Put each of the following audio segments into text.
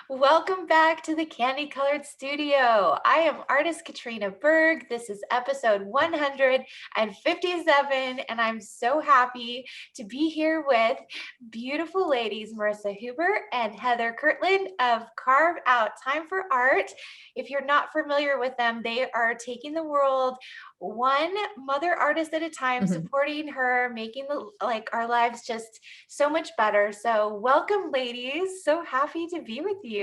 Welcome back to the Candy Colored Studio. I am artist Katrina Berg. This is episode 157, and I'm so happy to be here with beautiful ladies, Marissa Huber and Heather Kirtland of Carve Out Time for Art. If you're not familiar with them, they are taking the world one mother artist at a time, supporting her, making our lives just so much better. So welcome, ladies. So happy to be with you.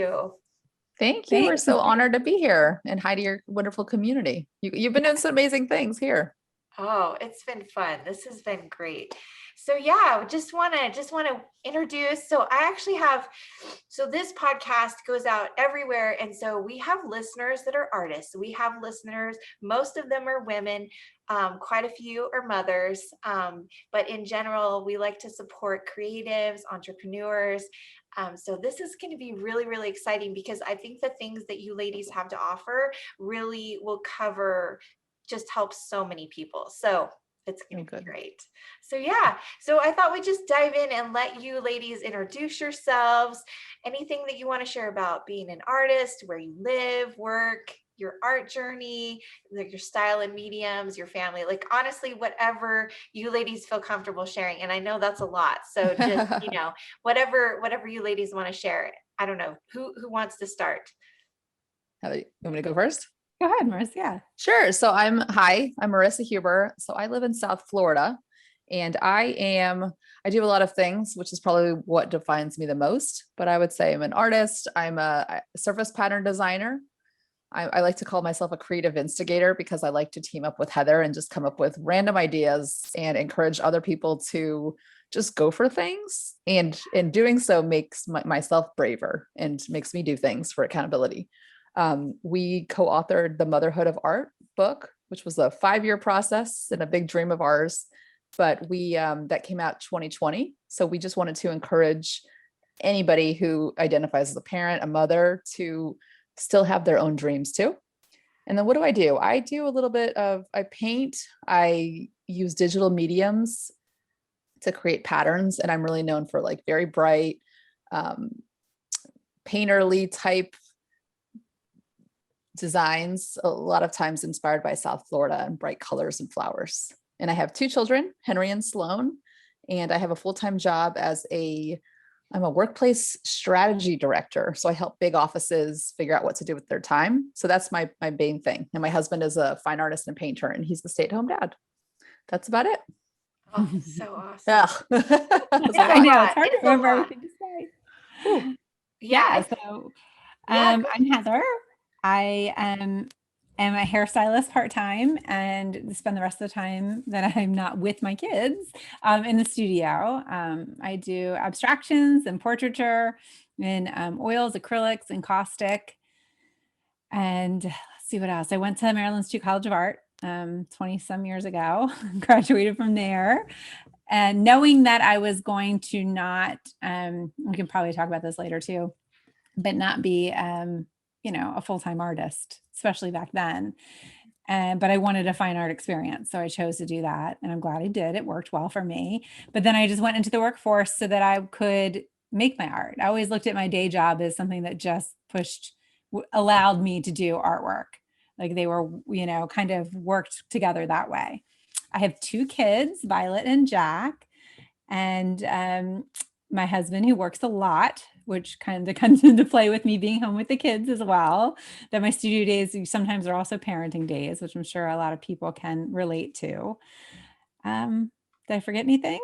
Thank you. We're so honored to be here, and hi to your wonderful community. You've been doing some amazing things here. Oh, it's been fun. This has been great. So yeah, just want to introduce. So I actually have, so this podcast goes out everywhere. And so we have listeners that are artists. We have listeners, most of them are women. Quite a few are mothers. But in general, we like to support creatives, entrepreneurs. So this is going to be really, really exciting because I think the things that you ladies have to offer really will just helps so many people. So it's going to be great. So yeah, so I thought we'd just dive in and let you ladies introduce yourselves. Anything that you want to share about being an artist, where you live, work, your art journey, like your style and mediums, your family, like honestly, whatever you ladies feel comfortable sharing. And I know that's a lot. So just, whatever you ladies want to share. I don't know who wants to start. Heather, you want me to go first? Go ahead, Marissa. Yeah. Sure. So I'm Marissa Huber. So I live in South Florida, and I do a lot of things, which is probably what defines me the most. But I would say I'm an artist. I'm a surface pattern designer. I like to call myself a creative instigator because I like to team up with Heather and just come up with random ideas and encourage other people to just go for things. And in doing so makes myself braver and makes me do things for accountability. We co-authored the Motherhood of Art book, which was a 5-year process and a big dream of ours. But that came out 2020. So we just wanted to encourage anybody who identifies as a parent, a mother, to still have their own dreams too. And then what do? I do a little bit I paint, I use digital mediums to create patterns. And I'm really known for like very bright, painterly type designs, a lot of times inspired by South Florida and bright colors and flowers. And I have 2 children, Henry and Sloan, and I have a full-time job I'm a workplace strategy director. So I help big offices figure out what to do with their time. So that's my main thing. And my husband is a fine artist and painter, and he's the stay-at-home dad. That's about it. Oh, so awesome. Yeah. I know it's hard to remember everything to say. Ooh. So I'm Heather. I am a hairstylist part-time and spend the rest of the time that I'm not with my kids in the studio. I do abstractions and portraiture in oils, acrylics, and caustic. And let's see what else. I went to Maryland Institute College of Art 20 some years ago, graduated from there. And knowing that I was going to not, we can probably talk about this later too, but not be, a full-time artist, especially back then. But I wanted a fine art experience. So I chose to do that. And I'm glad I did. It worked well for me. But then I just went into the workforce so that I could make my art. I always looked at my day job as something that just allowed me to do artwork. Like they were, kind of worked together that way. I have 2 kids, Violet and Jack, and my husband who works a lot, which kind of comes into play with me being home with the kids as well. That my studio days sometimes are also parenting days, which I'm sure a lot of people can relate to. Did I forget anything?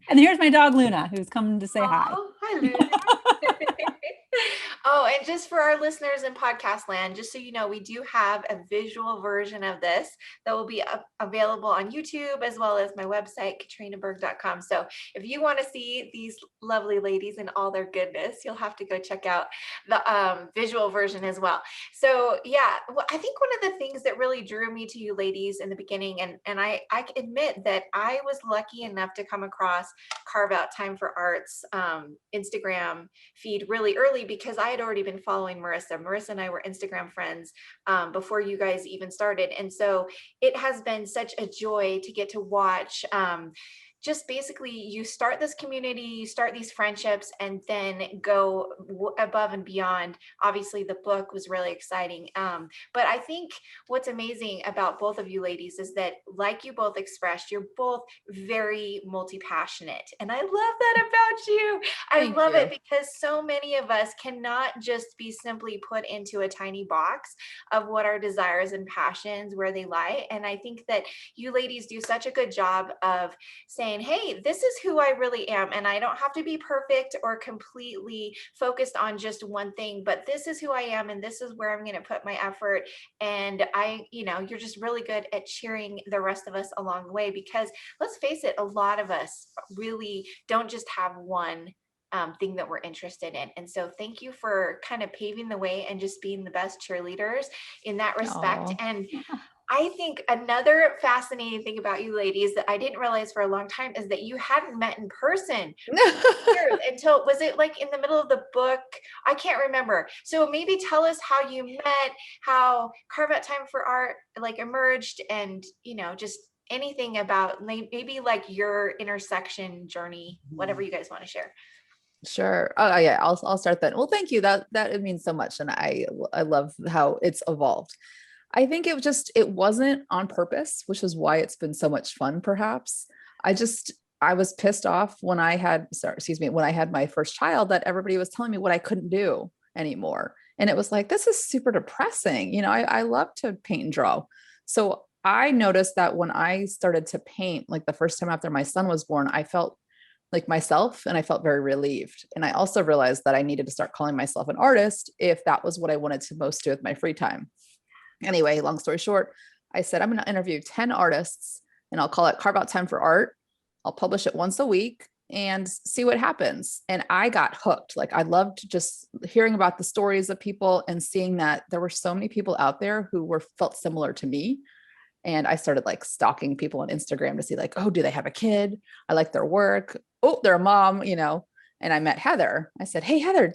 And here's my dog Luna, who's come to say hi. Hi, Luna. Oh, and just for our listeners in podcast land, just so you know, we do have a visual version of this that will be available on YouTube as well as my website, katrinaberg.com. So if you want to see these lovely ladies and all their goodness, you'll have to go check out the visual version as well. So yeah, I think one of the things that really drew me to you ladies in the beginning, and I admit that I was lucky enough to come across Carve Out Time for Art's Instagram feed really early because I had already been following Marissa. Marissa and I were Instagram friends before you guys even started. And so it has been such a joy to get to watch just basically you start this community, you start these friendships, and then go above and beyond. Obviously the book was really exciting. But I think what's amazing about both of you ladies is that, like you both expressed, you're both very multi-passionate. And I love that about you. I Thank love you. it because so many of us cannot just be simply put into a tiny box of what our desires and passions, where they lie. And I think that you ladies do such a good job of saying, hey, this is who I really am. And I don't have to be perfect or completely focused on just one thing, but this is who I am. And this is where I'm going to put my effort. And you're just really good at cheering the rest of us along the way, because let's face it, a lot of us really don't just have one thing that we're interested in. And so thank you for kind of paving the way and just being the best cheerleaders in that respect. Aw. And I think another fascinating thing about you ladies that I didn't realize for a long time is that you hadn't met in person until, was it like in the middle of the book? I can't remember. So maybe tell us how you met, how Carve Out Time for Art like emerged, and just anything about maybe like your intersection journey, whatever you guys want to share. Sure. Oh yeah, I'll start then. Well, thank you. That it means so much, and I love how it's evolved. I think it wasn't on purpose, which is why it's been so much fun. Perhaps I was pissed off when I had my first child, that everybody was telling me what I couldn't do anymore, and it was like, this is super depressing. I love to paint and draw, so I noticed that when I started to paint, like the first time after my son was born, I felt like myself, and I felt very relieved. And I also realized that I needed to start calling myself an artist if that was what I wanted to most do with my free time. Anyway, long story short, I said, I'm going to interview 10 artists and I'll call it Carve Out Time for Art. I'll publish it once a week and see what happens. And I got hooked. Like, I loved just hearing about the stories of people and seeing that there were so many people out there who felt similar to me. And I started like stalking people on Instagram to see like, oh, do they have a kid? I like their work. Oh, they're a mom, and I met Heather. I said, hey, Heather,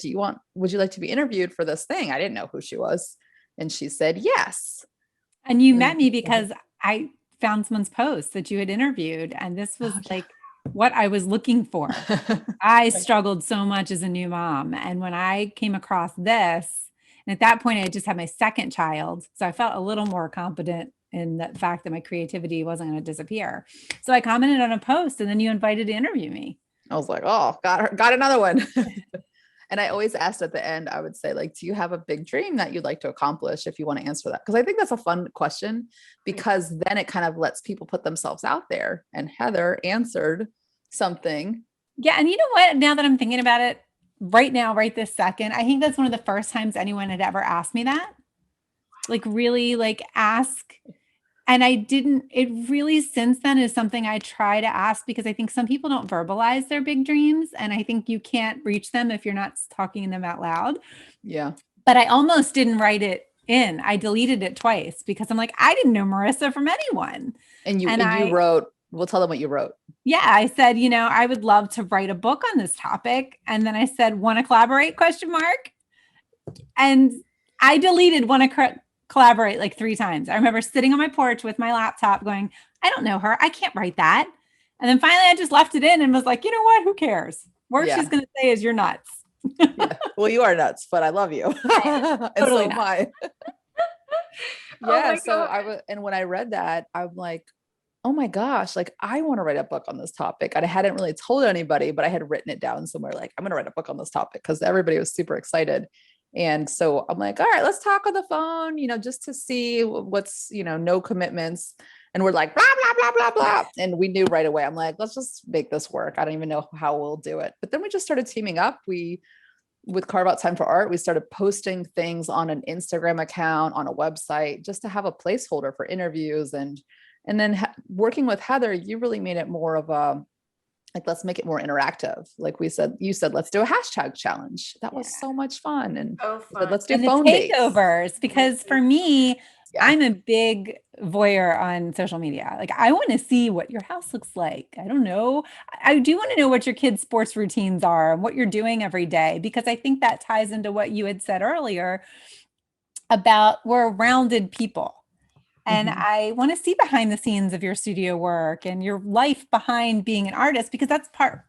would you like to be interviewed for this thing? I didn't know who she was. And she said, yes. And you met me because I found someone's post that you had interviewed. And this was like what I was looking for. I struggled so much as a new mom. And when I came across this, and at that point, I just had my second child. So I felt a little more confident in the fact that my creativity wasn't going to disappear. So I commented on a post, and then you invited to interview me. I was like, oh, got another one. And I always asked at the end, I would say, like, do you have a big dream that you'd like to accomplish, if you want to answer that? Because I think that's a fun question, because then it kind of lets people put themselves out there. And Heather answered something. Yeah. And you know what? Now that I'm thinking about it right now, right this second, I think that's one of the first times anyone had ever asked me that. Like, really, like, ask. And it really since then is something I try to ask, because I think some people don't verbalize their big dreams. And I think you can't reach them if you're not talking them out loud. Yeah. But I almost didn't write it in. I deleted it twice because I'm like, I didn't know Marissa from anyone. And you wrote, we'll tell them what you wrote. Yeah. I said, I would love to write a book on this topic. And then I said, want to collaborate ? And I deleted want to collaborate like 3 times. I remember sitting on my porch with my laptop going, I don't know her. I can't write that. And then finally I just left it in and was like, you know what? Who cares? Worst she's going to say is you're nuts. Yeah. Well, you are nuts, but I love you. And totally so am I. Yeah. So and when I read that, I'm like, oh my gosh, like, I want to write a book on this topic. And I hadn't really told anybody, but I had written it down somewhere. Like, I'm going to write a book on this topic, because everybody was super excited. And so I'm like, all right, let's talk on the phone, just to see what's, no commitments. And we're like, blah, blah, blah, blah, blah. And we knew right away. I'm like, let's just make this work. I don't even know how we'll do it. But then we just started teaming up. With Carve Out Time for Art, we started posting things on an Instagram account, on a website, just to have a placeholder for interviews. And then working with Heather, you really made it more of a, like, let's make it more interactive. Like you said, let's do a hashtag challenge. That was so much fun. And said, let's do phone takeovers, because for me, I'm a big voyeur on social media. Like, I want to see what your house looks like. I don't know. I do want to know what your kids' sports routines are and what you're doing every day, because I think that ties into what you had said earlier about we're rounded people. And I want to see behind the scenes of your studio work and your life behind being an artist, because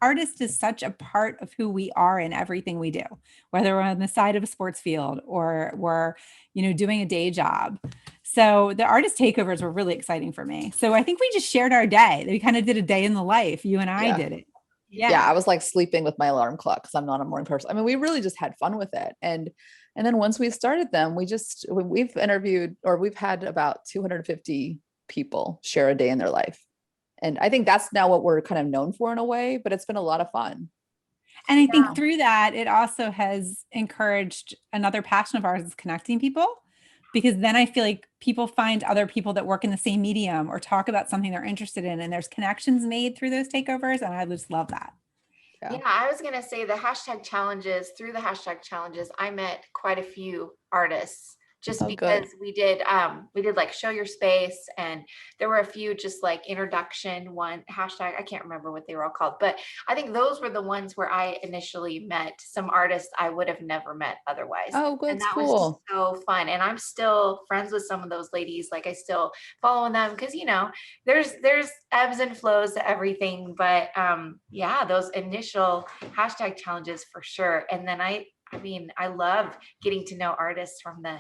artist is such a part of who we are in everything we do, whether we're on the side of a sports field or we're, doing a day job. So the artist takeovers were really exciting for me. So I think we just shared our day. We kind of did a day in the life. You and I did it. Yeah. I was like sleeping with my alarm clock because I'm not a morning person. I mean, we really just had fun with it. And then once we started them, we've interviewed, or we've had about 250 people share a day in their life. And I think that's now what we're kind of known for in a way, but it's been a lot of fun. And I think through that, it also has encouraged another passion of ours is connecting people, because then I feel like people find other people that work in the same medium or talk about something they're interested in, and there's connections made through those takeovers. And I just love that. Yeah, I was going to say through the hashtag challenges, I met quite a few artists just because we did like show your space, and there were a few just like introduction one hashtag. I can't remember what they were all called, but I think those were the ones where I initially met some artists I would have never met otherwise. Oh, good. And that was just so fun. And I'm still friends with some of those ladies. Like I still follow them because, there's ebbs and flows to everything. But those initial hashtag challenges for sure. And then I love getting to know artists from the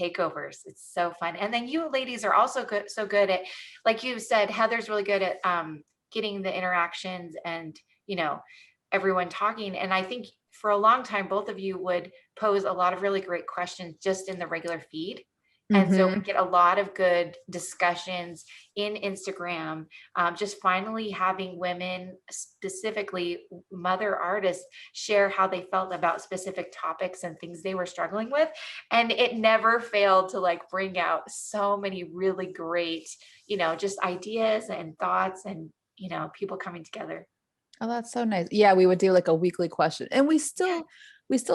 takeovers. It's so fun. And then you ladies are also so good at, like you said, Heather's really good at getting the interactions and, everyone talking. And I think for a long time, both of you would pose a lot of really great questions just in the regular feed. And so we get a lot of good discussions in Instagram, just finally having women, specifically mother artists, share how they felt about specific topics and things they were struggling with. And it never failed to like bring out so many really great, just ideas and thoughts and, people coming together. Oh, that's so nice. Yeah, we would do like a weekly question, and we still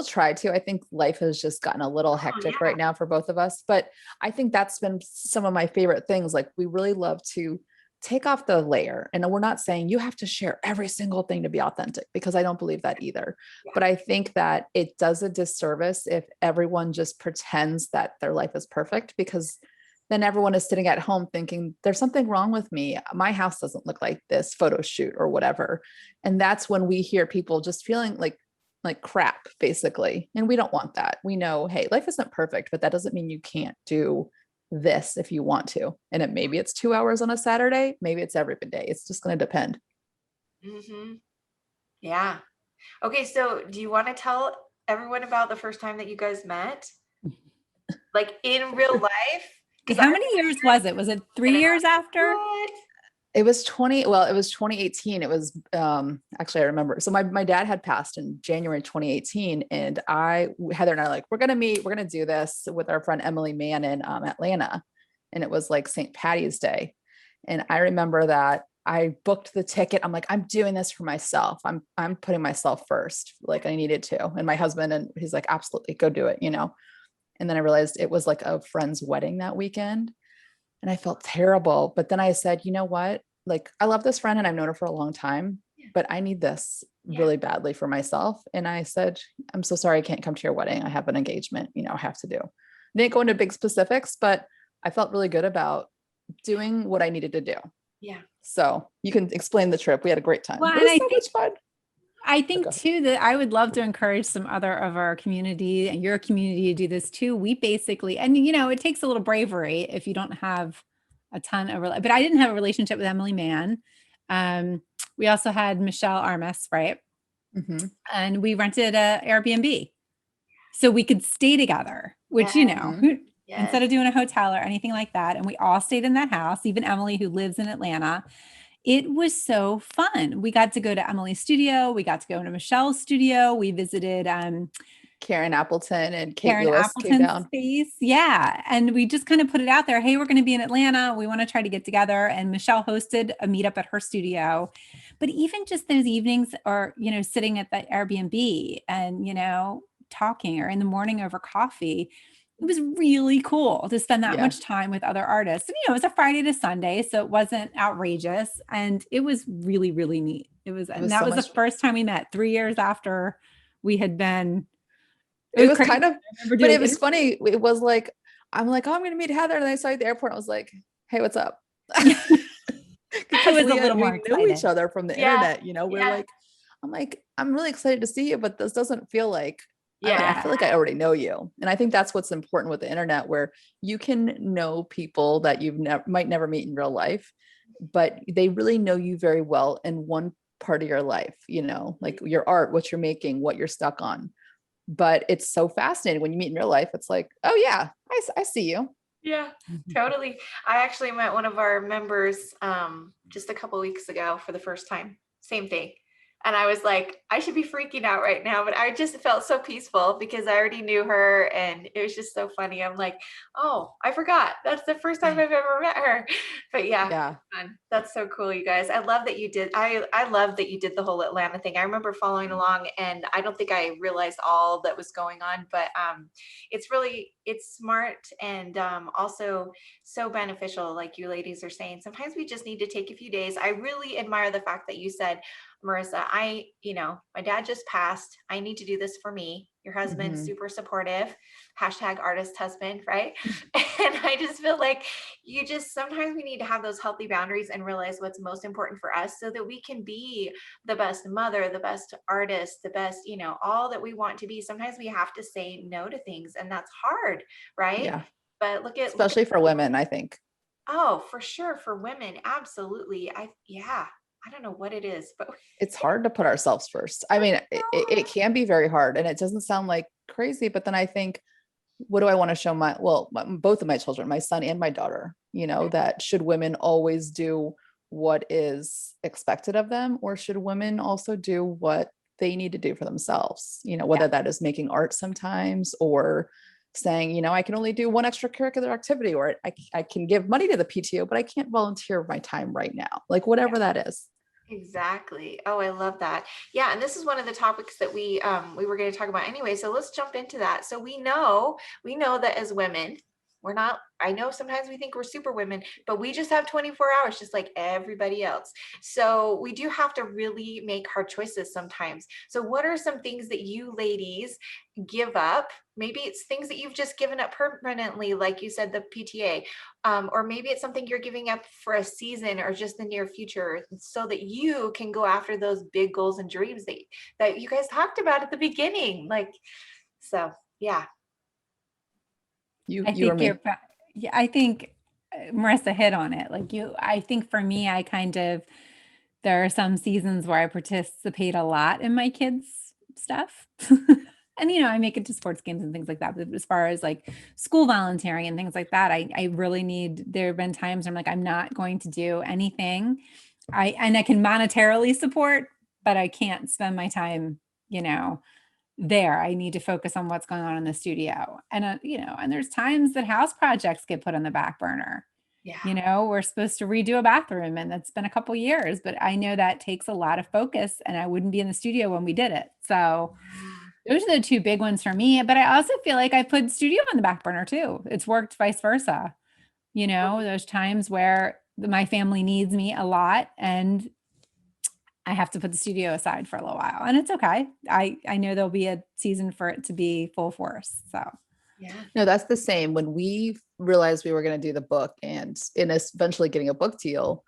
try to. I think life has just gotten a little hectic right now for both of us, but I think that's been some of my favorite things. Like we really love to take off the layer, and we're not saying you have to share every single thing to be authentic, because I don't believe that either. But I think that it does a disservice if everyone just pretends that their life is perfect, because then everyone is sitting at home thinking there's something wrong with me. My house doesn't look like this photo shoot or whatever. And that's when we hear people just feeling like crap, basically. And we don't want that. We know, hey, life isn't perfect, but that doesn't mean you can't do this if you want to. And maybe it's 2 hours on a Saturday. Maybe it's every day. It's just going to depend. Yeah. Okay. So do you want to tell everyone about the first time that you guys met? Like in real life? How many years was it? Was it 3 years after? What? It was 2018. It was, actually, I remember. So my dad had passed in January 2018, and Heather and I like, we're going to meet, we're going to do this with our friend Emily Mann in Atlanta. And it was like St. Patty's Day. And I remember that I booked the ticket. I'm like, I'm doing this for myself. I'm putting myself first. Like I needed to. And my husband, and he's like, absolutely, go do it, And then I realized it was like a friend's wedding that weekend. And I felt terrible. But then I said, you know what? Like, I love this friend and I've known her for a long time, but I need this really badly for myself. And I said, I'm so sorry I can't come to your wedding. I have an engagement, I have to do. I didn't go into big specifics, but I felt really good about doing what I needed to do. Yeah. So you can explain the trip. We had a great time. Well, it was so much fun. I think too, that I would love to encourage some other of our community and your community to do this too. We basically, and it takes a little bravery if you don't have a ton of, but I didn't have a relationship with Emily Mann. We also had Michelle Armas, right? And we rented a Airbnb so we could stay together, which, instead of doing a hotel or anything like that. And we all stayed in that house, even Emily, who lives in Atlanta. It was so fun. We got to go to Emily's studio. We got to go to Michelle's studio. We visited Karen Appleton and Kate Lewis came down. Space. Yeah. And we just kind of put it out there. Hey, we're going to be in Atlanta. We want to try to get together. And Michelle hosted a meetup at her studio. But even just those evenings or, sitting at the Airbnb and, talking, or in the morning over coffee, it was really cool to spend that much time with other artists. And, it was a Friday to Sunday, so it wasn't outrageous. And it was really, really neat. That was the first time we met 3 years after we had been. It was kind of, but it was funny. It was like, I'm like, oh, I'm going to meet Heather. And I saw you at the airport. I was like, hey, what's up? I Because was a little more we knew each excited. other from the Yeah. internet, we're Yeah. like, I'm like, I'm really excited to see you, but this doesn't feel like, I Yeah. feel like I already know you. And I think that's what's important with the internet, where you can know people that you've might never meet in real life, but they really know you very well in one part of your life, like your art, what you're making, what you're stuck on. But it's so fascinating when you meet in real life. It's like, oh yeah, I see you. Yeah, totally. I actually met one of our members just a couple of weeks ago for the first time. Same thing. And I was like, I should be freaking out right now, but I just felt so peaceful because I already knew her and it was just so funny. I'm like, oh, I forgot. That's the first time I've ever met her. But yeah. Fun. That's so cool, you guys. I love that you did. I love that you did the whole Atlanta thing. I remember following along, and I don't think I realized all that was going on, but it's smart and also so beneficial. Like you ladies are saying, sometimes we just need to take a few days. I really admire the fact that you said, Marissa, my dad just passed. I need to do this for me. Your husband's super supportive, #artist husband, right? And I just feel like sometimes we need to have those healthy boundaries and realize what's most important for us so that we can be the best mother, the best artist, the best, all that we want to be. Sometimes we have to say no to things, and that's hard, right? Yeah. But especially for women, I think. Oh, for sure. For women. Absolutely. I don't know what it is, but it's hard to put ourselves first. I mean, it can be very hard, and it doesn't sound like crazy, but then I think, what do I want to show both of my children, my son and my daughter, that should women always do what is expected of them, or should women also do what they need to do for themselves? Whether that is making art sometimes, or saying, I can only do one extracurricular activity, or I can give money to the PTO, but I can't volunteer my time right now. Like whatever that is. Exactly. Oh, I love that. Yeah. And this is one of the topics that we were going to talk about anyway. So let's jump into that. So we know that as women, I know sometimes we think we're super women, but we just have 24 hours, just like everybody else. So we do have to really make hard choices sometimes. So what are some things that you ladies give up? Maybe it's things that you've just given up permanently, like you said, the PTA, or maybe it's something you're giving up for a season or just the near future, so that you can go after those big goals and dreams that you guys talked about at the beginning. So yeah. I think Marissa hit on it. I think for me, there are some seasons where I participate a lot in my kids' stuff. And, I make it to sports games and things like that. But as far as like school volunteering and things like that, I really there have been times where I'm like, I'm not going to do anything. I can monetarily support, but I can't spend my time, there. I need to focus on what's going on in the studio. And, and there's times that house projects get put on the back burner. Yeah. We're supposed to redo a bathroom, and that's been a couple years, but I know that takes a lot of focus, and I wouldn't be in the studio when we did it. So those are the two big ones for me. But I also feel like I put studio on the back burner too. It's worked vice versa. There's times where my family needs me a lot, and I have to put the studio aside for a little while, and it's okay. I know there'll be a season for it to be full force. So yeah. No, that's the same. When we realized we were going to do the book and in eventually getting a book deal,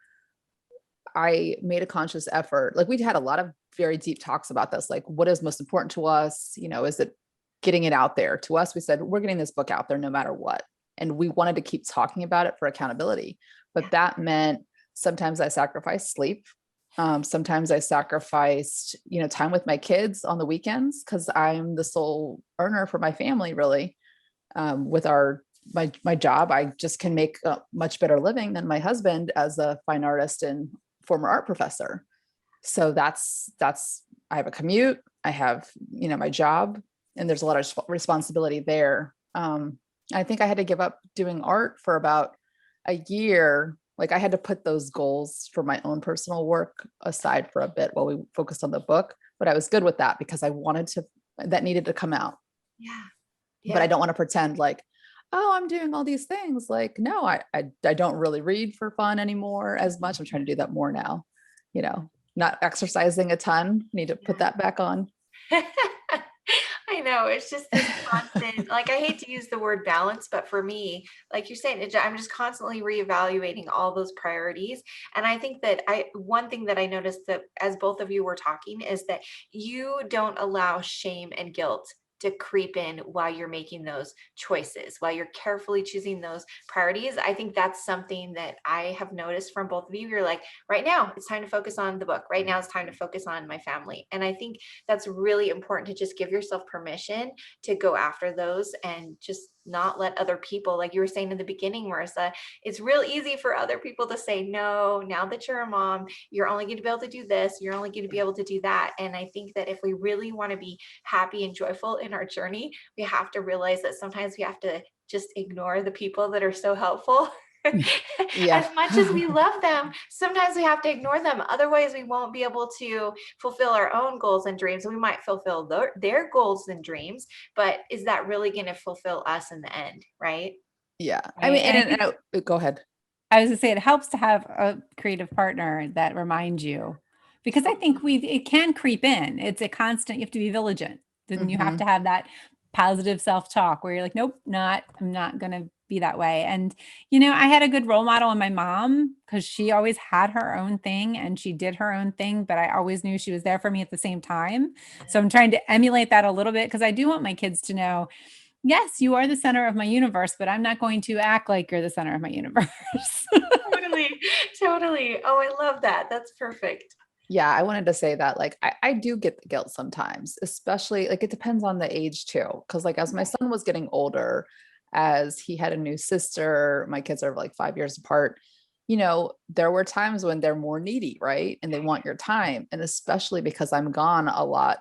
I made a conscious effort. Like we'd had a lot of very deep talks about this. Like, what is most important to us? Is it getting it out there? To us, we said, we're getting this book out there no matter what. And we wanted to keep talking about it for accountability. But that meant sometimes I sacrificed sleep. Sometimes I sacrificed, time with my kids on the weekends, because I'm the sole earner for my family, really. With my job, I just can make a much better living than my husband as a fine artist and former art professor. So that's I have a commute, I have, my job, and there's a lot of responsibility there. I think I had to give up doing art for about a year. Like I had to put those goals for my own personal work aside for a bit while we focused on the book, but I was good with that because that needed to come out. Yeah. But I don't want to pretend like, oh, I'm doing all these things. Like, no, I don't really read for fun anymore as much. I'm trying to do that more now, not exercising a ton. Need to put that back on. I I know it's just this constant, like, I hate to use the word balance, but for me, like you're saying, I'm just constantly reevaluating all those priorities. And I think that one thing that I noticed that as both of you were talking is that you don't allow shame and guilt to creep in while you're making those choices, while you're carefully choosing those priorities. I think that's something that I have noticed from both of you. You're like, right now it's time to focus on the book. Right now it's time to focus on my family. And I think that's really important to just give yourself permission to go after those and just not let other people, like you were saying in the beginning, Marissa, it's real easy for other people to say, no, now that you're a mom, you're only going to be able to do this. You're only going to be able to do that. And I think that if we really want to be happy and joyful in our journey, we have to realize that sometimes we have to just ignore the people that are so helpful. Yeah. As much as we love them, sometimes we have to ignore them. Otherwise, we won't be able to fulfill our own goals and dreams. We might fulfill their goals and dreams, but is that really going to fulfill us in the end? Right? Yeah. I Right. mean, And I think, go ahead. I was gonna say it helps to have a creative partner that reminds you, because I think it can creep in. It's a constant, you have to be vigilant. Then you have Mhm. to have that positive self-talk where you're like, nope, I'm not gonna be that way. And I had a good role model in my mom, because she always had her own thing and she did her own thing, but I always knew she was there for me at the same time. So I'm trying to emulate that a little bit, because I do want my kids to know, yes, you are the center of my universe, but I'm not going to act like you're the center of my universe. Totally. Totally. Oh, I love that. That's perfect. Yeah, I wanted to say that, like, I do get the guilt sometimes, especially like it depends on the age too. Cause like as my son was getting older, as he had a new sister, my kids are like 5 years apart, there were times when they're more needy, right? And they want your time. And especially because I'm gone a lot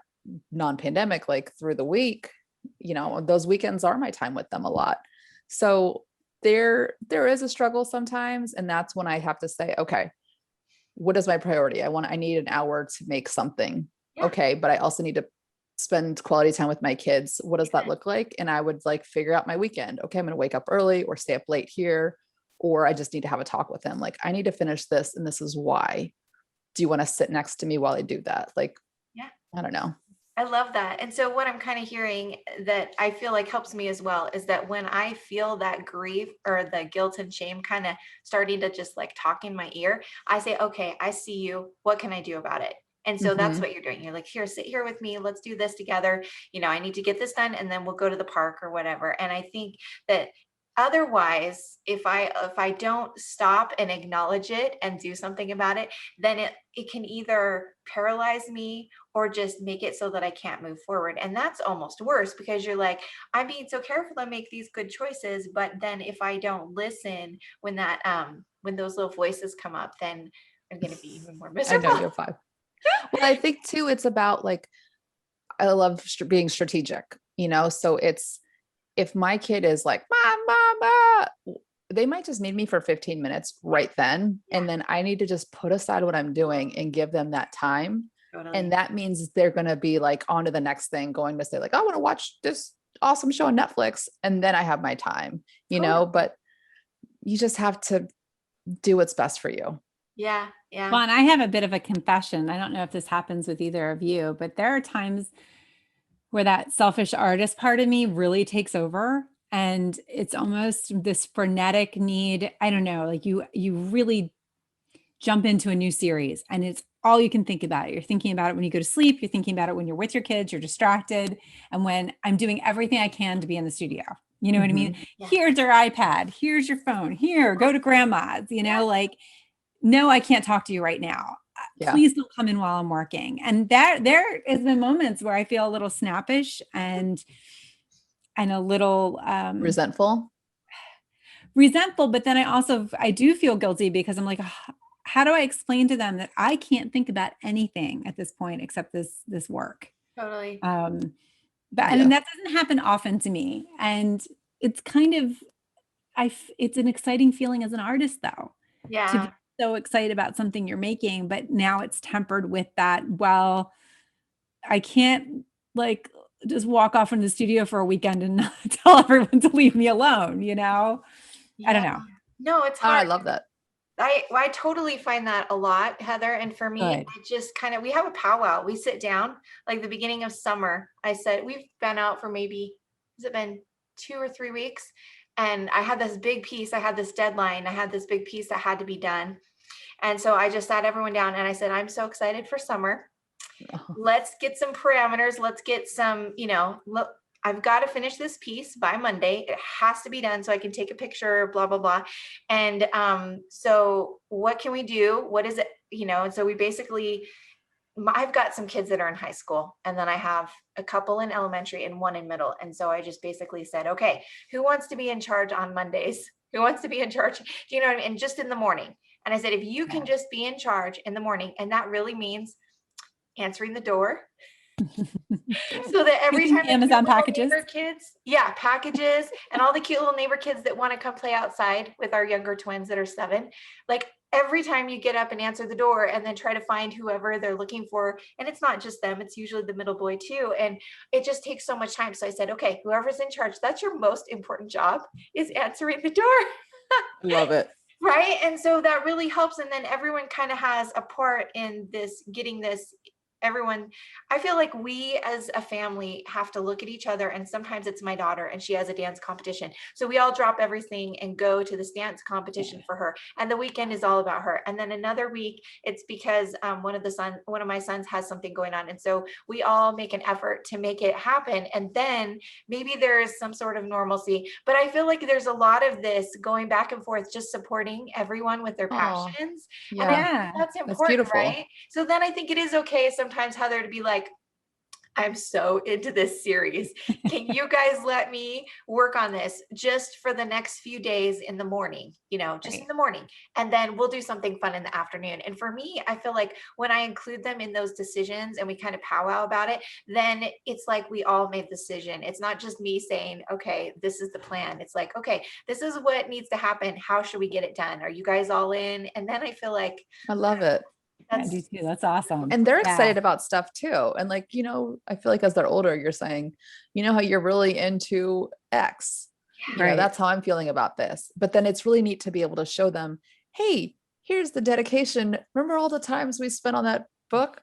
non-pandemic, like through the week, those weekends are my time with them a lot. So there is a struggle sometimes. And that's when I have to say, okay, what is my priority? I need an hour to make something. Yeah. Okay. But I also need to spend quality time with my kids. What does that look like? And I would like figure out my weekend. Okay. I'm going to wake up early or stay up late here, or I just need to have a talk with them. Like, I need to finish this. And this is why. Do you want to sit next to me while I do that? Like, Yeah. I don't know. I love that. And so what I'm kind of hearing that I feel like helps me as well is that when I feel that grief or the guilt and shame kind of starting to just like talk in my ear, I say, okay, I see you. What can I do about it? And so that's what you're doing. You're like, here, sit here with me. Let's do this together. I need to get this done and then we'll go to the park or whatever. And I think that otherwise, if I don't stop and acknowledge it and do something about it, then it can either paralyze me or just make it so that I can't move forward. And that's almost worse, because you're like, I'm being so careful to make these good choices, but then if I don't listen when when those little voices come up, then I'm going to be even more I miserable. know you're fine. Well, I think too, it's about like, I love being strategic, so it's, if my kid is like, mama, they might just need me for 15 minutes right then. Yeah. And then I need to just put aside what I'm doing and give them that time. Totally. And that means they're going to be like on to the next thing, going to say like, I want to watch this awesome show on Netflix. And then I have my time, but you just have to do what's best for you. Yeah. Yeah. Well, and I have a bit of a confession. I don't know if this happens with either of you, but there are times where that selfish artist part of me really takes over. And it's almost this frenetic need. I don't know, like you really jump into a new series and it's all you can think about. You're thinking about it when you go to sleep. You're thinking about it when you're with your kids, you're distracted. And when I'm doing everything I can to be in the studio, you know what I mean? Yeah. Here's your iPad. Here's your phone. Here, go to grandma's, like, no, I can't talk to you right now. Yeah. Please don't come in while I'm working. And there has been moments where I feel a little snappish and a little resentful, but then I do feel guilty, because I'm like, how do I explain to them that I can't think about anything at this point except this work? Totally. But I mean, that doesn't happen often to me. And it's kind of, it's an exciting feeling as an artist though. Yeah. To be so excited about something you're making, but now it's tempered with that, well, I can't like just walk off into the studio for a weekend and not tell everyone to leave me alone, I don't know. No, it's Oh, hard. I love that. I totally find that a lot, Heather. And for me, Good. I just we have a powwow. We sit down like the beginning of summer. I said, we've been out for maybe, has it been 2 or 3 weeks? And I had this big piece. I had this deadline. I had this big piece that had to be done. And so I just sat everyone down and I said, I'm so excited for summer. Let's get some parameters. Let's get some, look, I've got to finish this piece by Monday. It has to be done so I can take a picture, blah, blah, blah. And so what can we do? What is it? And so we basically, I've got some kids that are in high school, and then I have a couple in elementary and one in middle. And so I just basically said, okay, who wants to be in charge on Mondays? Who wants to be in charge? Do you know what I mean? And just in the morning. And I said, if you can just be in charge in the morning, and that really means answering the door, so that every time Amazon packages, packages, and all the cute little neighbor kids that want to come play outside with our younger twins that are 7, like every time you get up and answer the door and then try to find whoever they're looking for, and it's not just them, it's usually the middle boy too, and it just takes so much time. So I said, okay, whoever's in charge, that's your most important job, is answering the door. Love it. Right. And so that really helps. And then everyone kind of has a part in this, getting this. Everyone, I feel like we as a family have to look at each other, and sometimes it's my daughter and she has a dance competition, so we all drop everything and go to this dance competition for her, and the weekend is all about her. And then another week it's because one of my sons has something going on, and so we all make an effort to make it happen. And then maybe there is some sort of normalcy, but I feel like there's a lot of this going back and forth, just supporting everyone with their passions. And I think that's important, right? So then I think it is okay sometimes, Heather, to be like, I'm so into this series. Can you guys let me work on this just for the next few days in the morning, just in the morning, and then we'll do something fun in the afternoon. And for me, I feel like when I include them in those decisions and we kind of powwow about it, then it's like we all made the decision. It's not just me saying, okay, this is the plan. It's like, okay, this is what needs to happen. How should we get it done? Are you guys all in? And then I feel like I love it. I do too. That's awesome. And they're excited about stuff too. And like, I feel like as they're older, you're saying, how you're really into X. That's how I'm feeling about this. But then it's really neat to be able to show them, hey, here's the dedication. Remember all the times we spent on that book?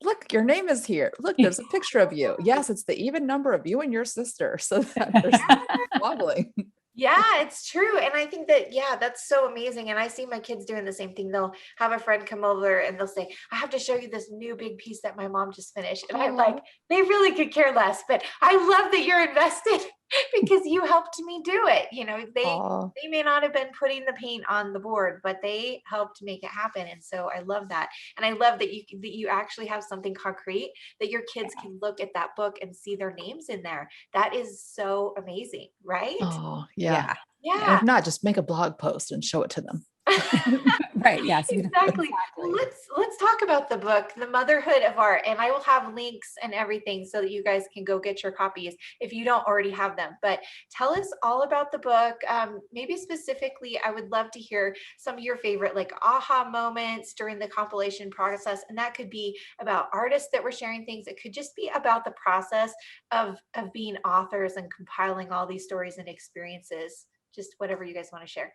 Look, your name is here. Look, there's a picture of you. Yes, it's the even number of you and your sister. So that there's wobbling. Yeah, it's true. And I think that, that's so amazing. And I see my kids doing the same thing. They'll have a friend come over and they'll say, I have to show you this new big piece that my mom just finished. And I'm like, they really could care less, but I love that you're invested because you helped me do it. They may not have been putting the paint on the board, but they helped make it happen. And so I love that. And I love that you actually have something concrete that your kids can look at that book and see their names in there. That is so amazing, right? Oh, yeah. Yeah. If not, just make a blog post and show it to them. Right. Yes. Exactly. Let's talk about the book, The Motherhood of Art. And I will have links and everything so that you guys can go get your copies if you don't already have them. But tell us all about the book. Maybe specifically, I would love to hear some of your favorite aha moments during the compilation process. And that could be about artists that were sharing things. It could just be about the process of being authors and compiling all these stories and experiences. Just whatever you guys want to share.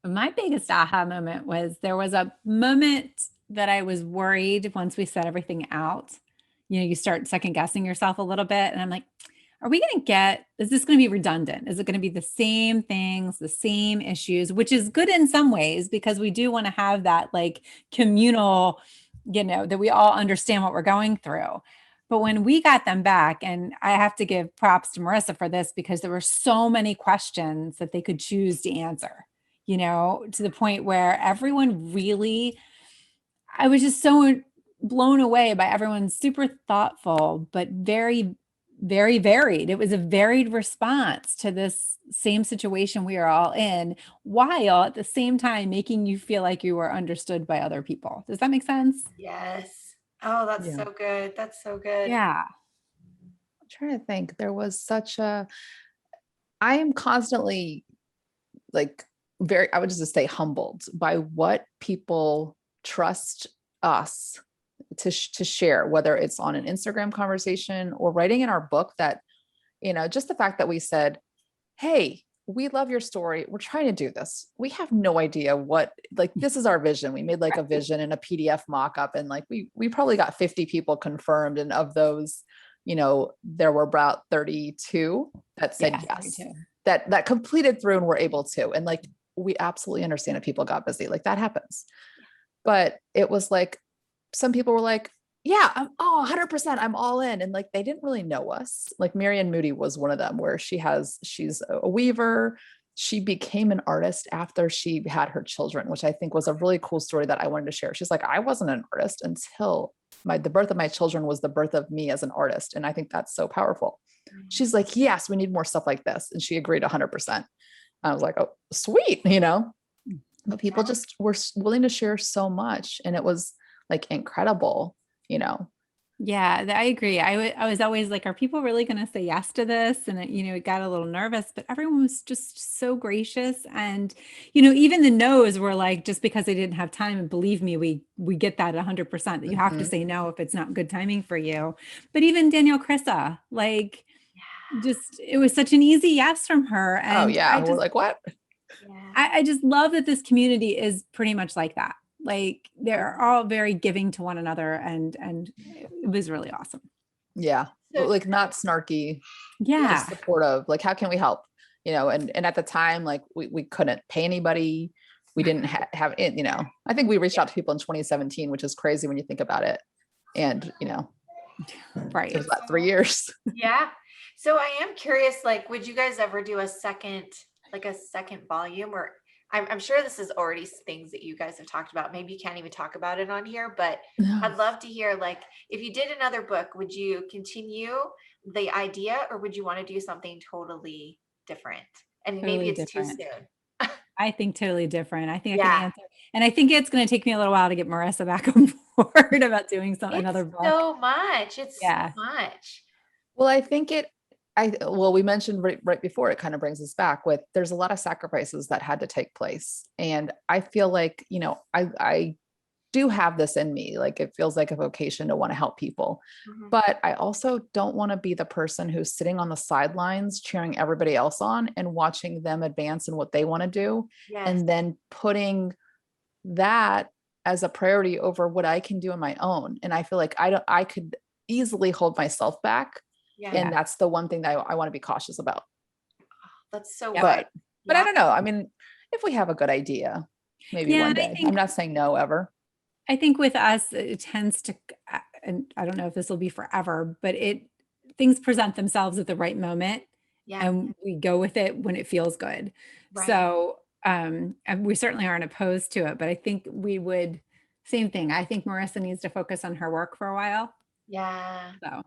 My biggest aha moment was there was a moment that I was worried once we set everything out. You start second guessing yourself a little bit. And I'm like, is this going to be redundant? Is it going to be the same things, the same issues, which is good in some ways because we do want to have that communal, that we all understand what we're going through. But when we got them back, and I have to give props to Marissa for this because there were so many questions that they could choose to answer. To the point where everyone really, I was just so blown away by everyone's super thoughtful, but very, very varied. It was a varied response to this same situation we are all in, while at the same time making you feel like you were understood by other people. Does that make sense? Yes. Oh, that's so good. That's so good. Yeah. I'm trying to think. There was I am constantly I would just say humbled by what people trust us to share, whether it's on an Instagram conversation or writing in our book that, just the fact that we said, hey, we love your story. We're trying to do this. We have no idea what, like, this is our vision. We made like a vision and a PDF mock-up, and like, we probably got 50 people confirmed. And of those, there were about 32 that said yes, that completed through and were able to. And like, we absolutely understand if people got busy, like that happens. But it was like, some people were like, yeah, I'm 100%, I'm all in. And like, they didn't really know us. Like Marianne Moody was one of them, where she's a weaver. She became an artist after she had her children, which I think was a really cool story that I wanted to share. She's like, I wasn't an artist until the birth of my children was the birth of me as an artist. And I think that's so powerful. She's like, yes, we need more stuff like this. And she agreed 100%. I was like, oh, sweet, but people just were willing to share so much. And it was like incredible, Yeah, I agree. I was always like, are people really going to say yes to this? And it got a little nervous, but everyone was just so gracious. And, even the no's were like, just because they didn't have time. And believe me, we get that 100%, that you have to say no if it's not good timing for you. But even Danielle Chrissa, like, just, it was such an easy yes from her. And we're like, what? I just love that this community is pretty much like that. Like, they're all very giving to one another, and it was really awesome. Yeah. But like, not snarky. Yeah. Just supportive. Like, how can we help? And at the time, like we couldn't pay anybody. We didn't have it, I think we reached out to people in 2017, which is crazy when you think about it. And, right. It was about 3 years. Yeah. So I am curious, like, would you guys ever do a second volume? Or I'm sure this is already things that you guys have talked about. Maybe you can't even talk about it on here, but I'd love to hear, like, if you did another book, would you continue the idea, or would you want to do something totally different? And totally maybe it's different. too soon. I think totally different. I think I can answer. And I think it's going to take me a little while to get Marissa back on board about doing another book. So much. It's so much. Well, I think we mentioned right before, it kind of brings us back with, there's a lot of sacrifices that had to take place. And I feel like, I do have this in me. Like, it feels like a vocation to want to help people, but I also don't want to be the person who's sitting on the sidelines, cheering everybody else on and watching them advance in what they want to do. And then putting that as a priority over what I can do on my own. And I feel like I could easily hold myself back. And that's the one thing that I want to be cautious about. That's so but I don't know. I mean, if we have a good idea, maybe one day. I'm not saying no ever. I think with us, it tends to, and I don't know if this will be forever, but things present themselves at the right moment. And we go with it when it feels good. So and we certainly aren't opposed to it, but I think same thing. I think Marissa needs to focus on her work for a while. So.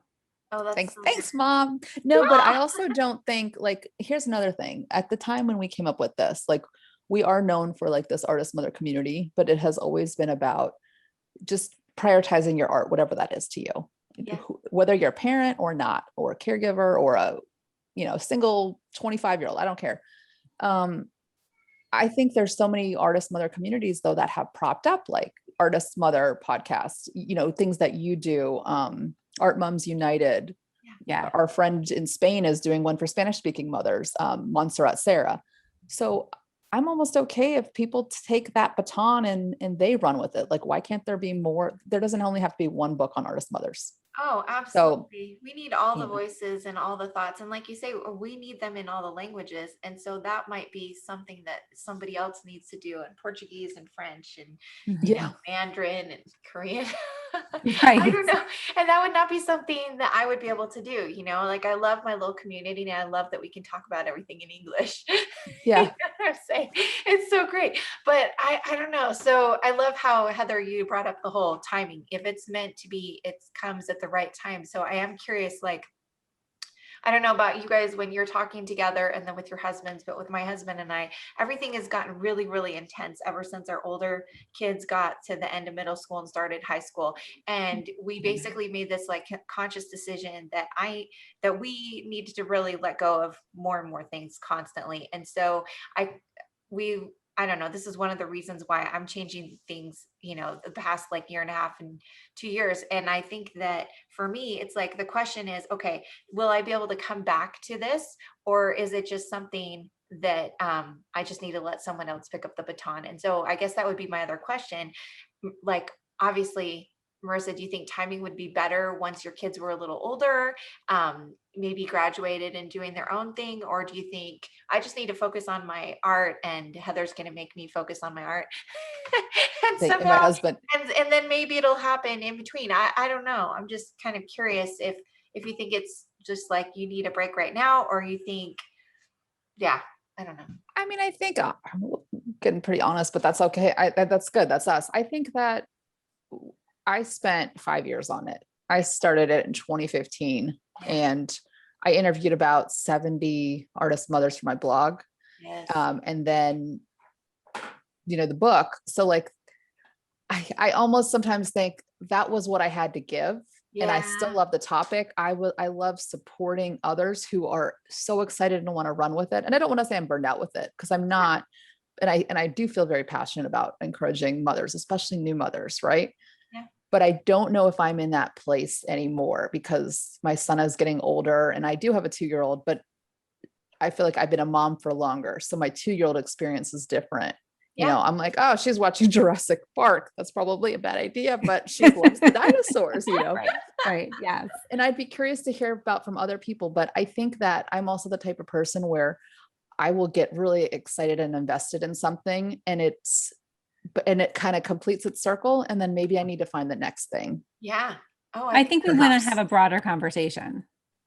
Oh, that's thanks, Mom. No, but I also don't think, like, here's another thing. At the time when we came up with this, like, we are known for like this artist mother community, but it has always been about just prioritizing your art, whatever that is to you, whether you're a parent or not, or a caregiver, or a, single 25-year-old, I don't care. I think there's so many artist mother communities though that have propped up, like Artist Mother podcasts, things that you do, Art Moms United. Our friend in Spain is doing one for Spanish speaking mothers, Montserrat Sarah. So I'm almost okay if people take that baton and they run with it. Like, why can't there be more? There doesn't only have to be one book on artist mothers. Oh, absolutely. So, we need all the voices and all the thoughts. And like you say, we need them in all the languages. And so that might be something that somebody else needs to do in Portuguese and French and Mandarin and Korean. I don't know. And that would not be something that I would be able to do. Like, I love my little community, and I love that we can talk about everything in English. I'm saying it's so great, but I don't know. So I love how, Heather, you brought up the whole timing. If it's meant to be, it comes at the right time. So I am curious, like, I don't know about you guys when you're talking together and then with your husbands, but with my husband and I, everything has gotten really, really intense ever since our older kids got to the end of middle school and started high school. And we basically made this like conscious decision that we needed to really let go of more and more things constantly. And so I don't know, this is one of the reasons why I'm changing things, the past like year and a half and 2 years. And I think that for me, it's like, the question is, okay, will I be able to come back to this? Or is it just something that I just need to let someone else pick up the baton. And so I guess that would be my other question. Like, obviously, Marissa, do you think timing would be better once your kids were a little older, maybe graduated and doing their own thing? Or do you think I just need to focus on my art and Heather's going to make me focus on my art? And And my somehow, husband, and then maybe it'll happen in between. I don't know. I'm just kind of curious if you think it's just like you need a break right now, or you think, yeah, I don't know. I mean, I think I'm getting pretty honest, but that's okay. That's good. That's us. I think that I spent 5 years on it. I started it in 2015 and I interviewed about 70 artist mothers for my blog. Yes. And then, the book. So like, I almost sometimes think that was what I had to give. Yeah. And I still love the topic. I love supporting others who are so excited and want to run with it. And I don't want to say I'm burned out with it, because I'm not. And I do feel very passionate about encouraging mothers, especially new mothers, right? Yeah. But I don't know if I'm in that place anymore, because my son is getting older and I do have a 2-year-old, but I feel like I've been a mom for longer. So my 2-year-old experience is different. Yeah. I'm like, oh, she's watching Jurassic Park. That's probably a bad idea, but she loves the dinosaurs, Right. Yes. And I'd be curious to hear about from other people, but I think that I'm also the type of person where I will get really excited and invested in something, and it kind of completes its circle. And then maybe I need to find the next thing. Yeah. Oh, I think we want perhaps. to have a broader conversation.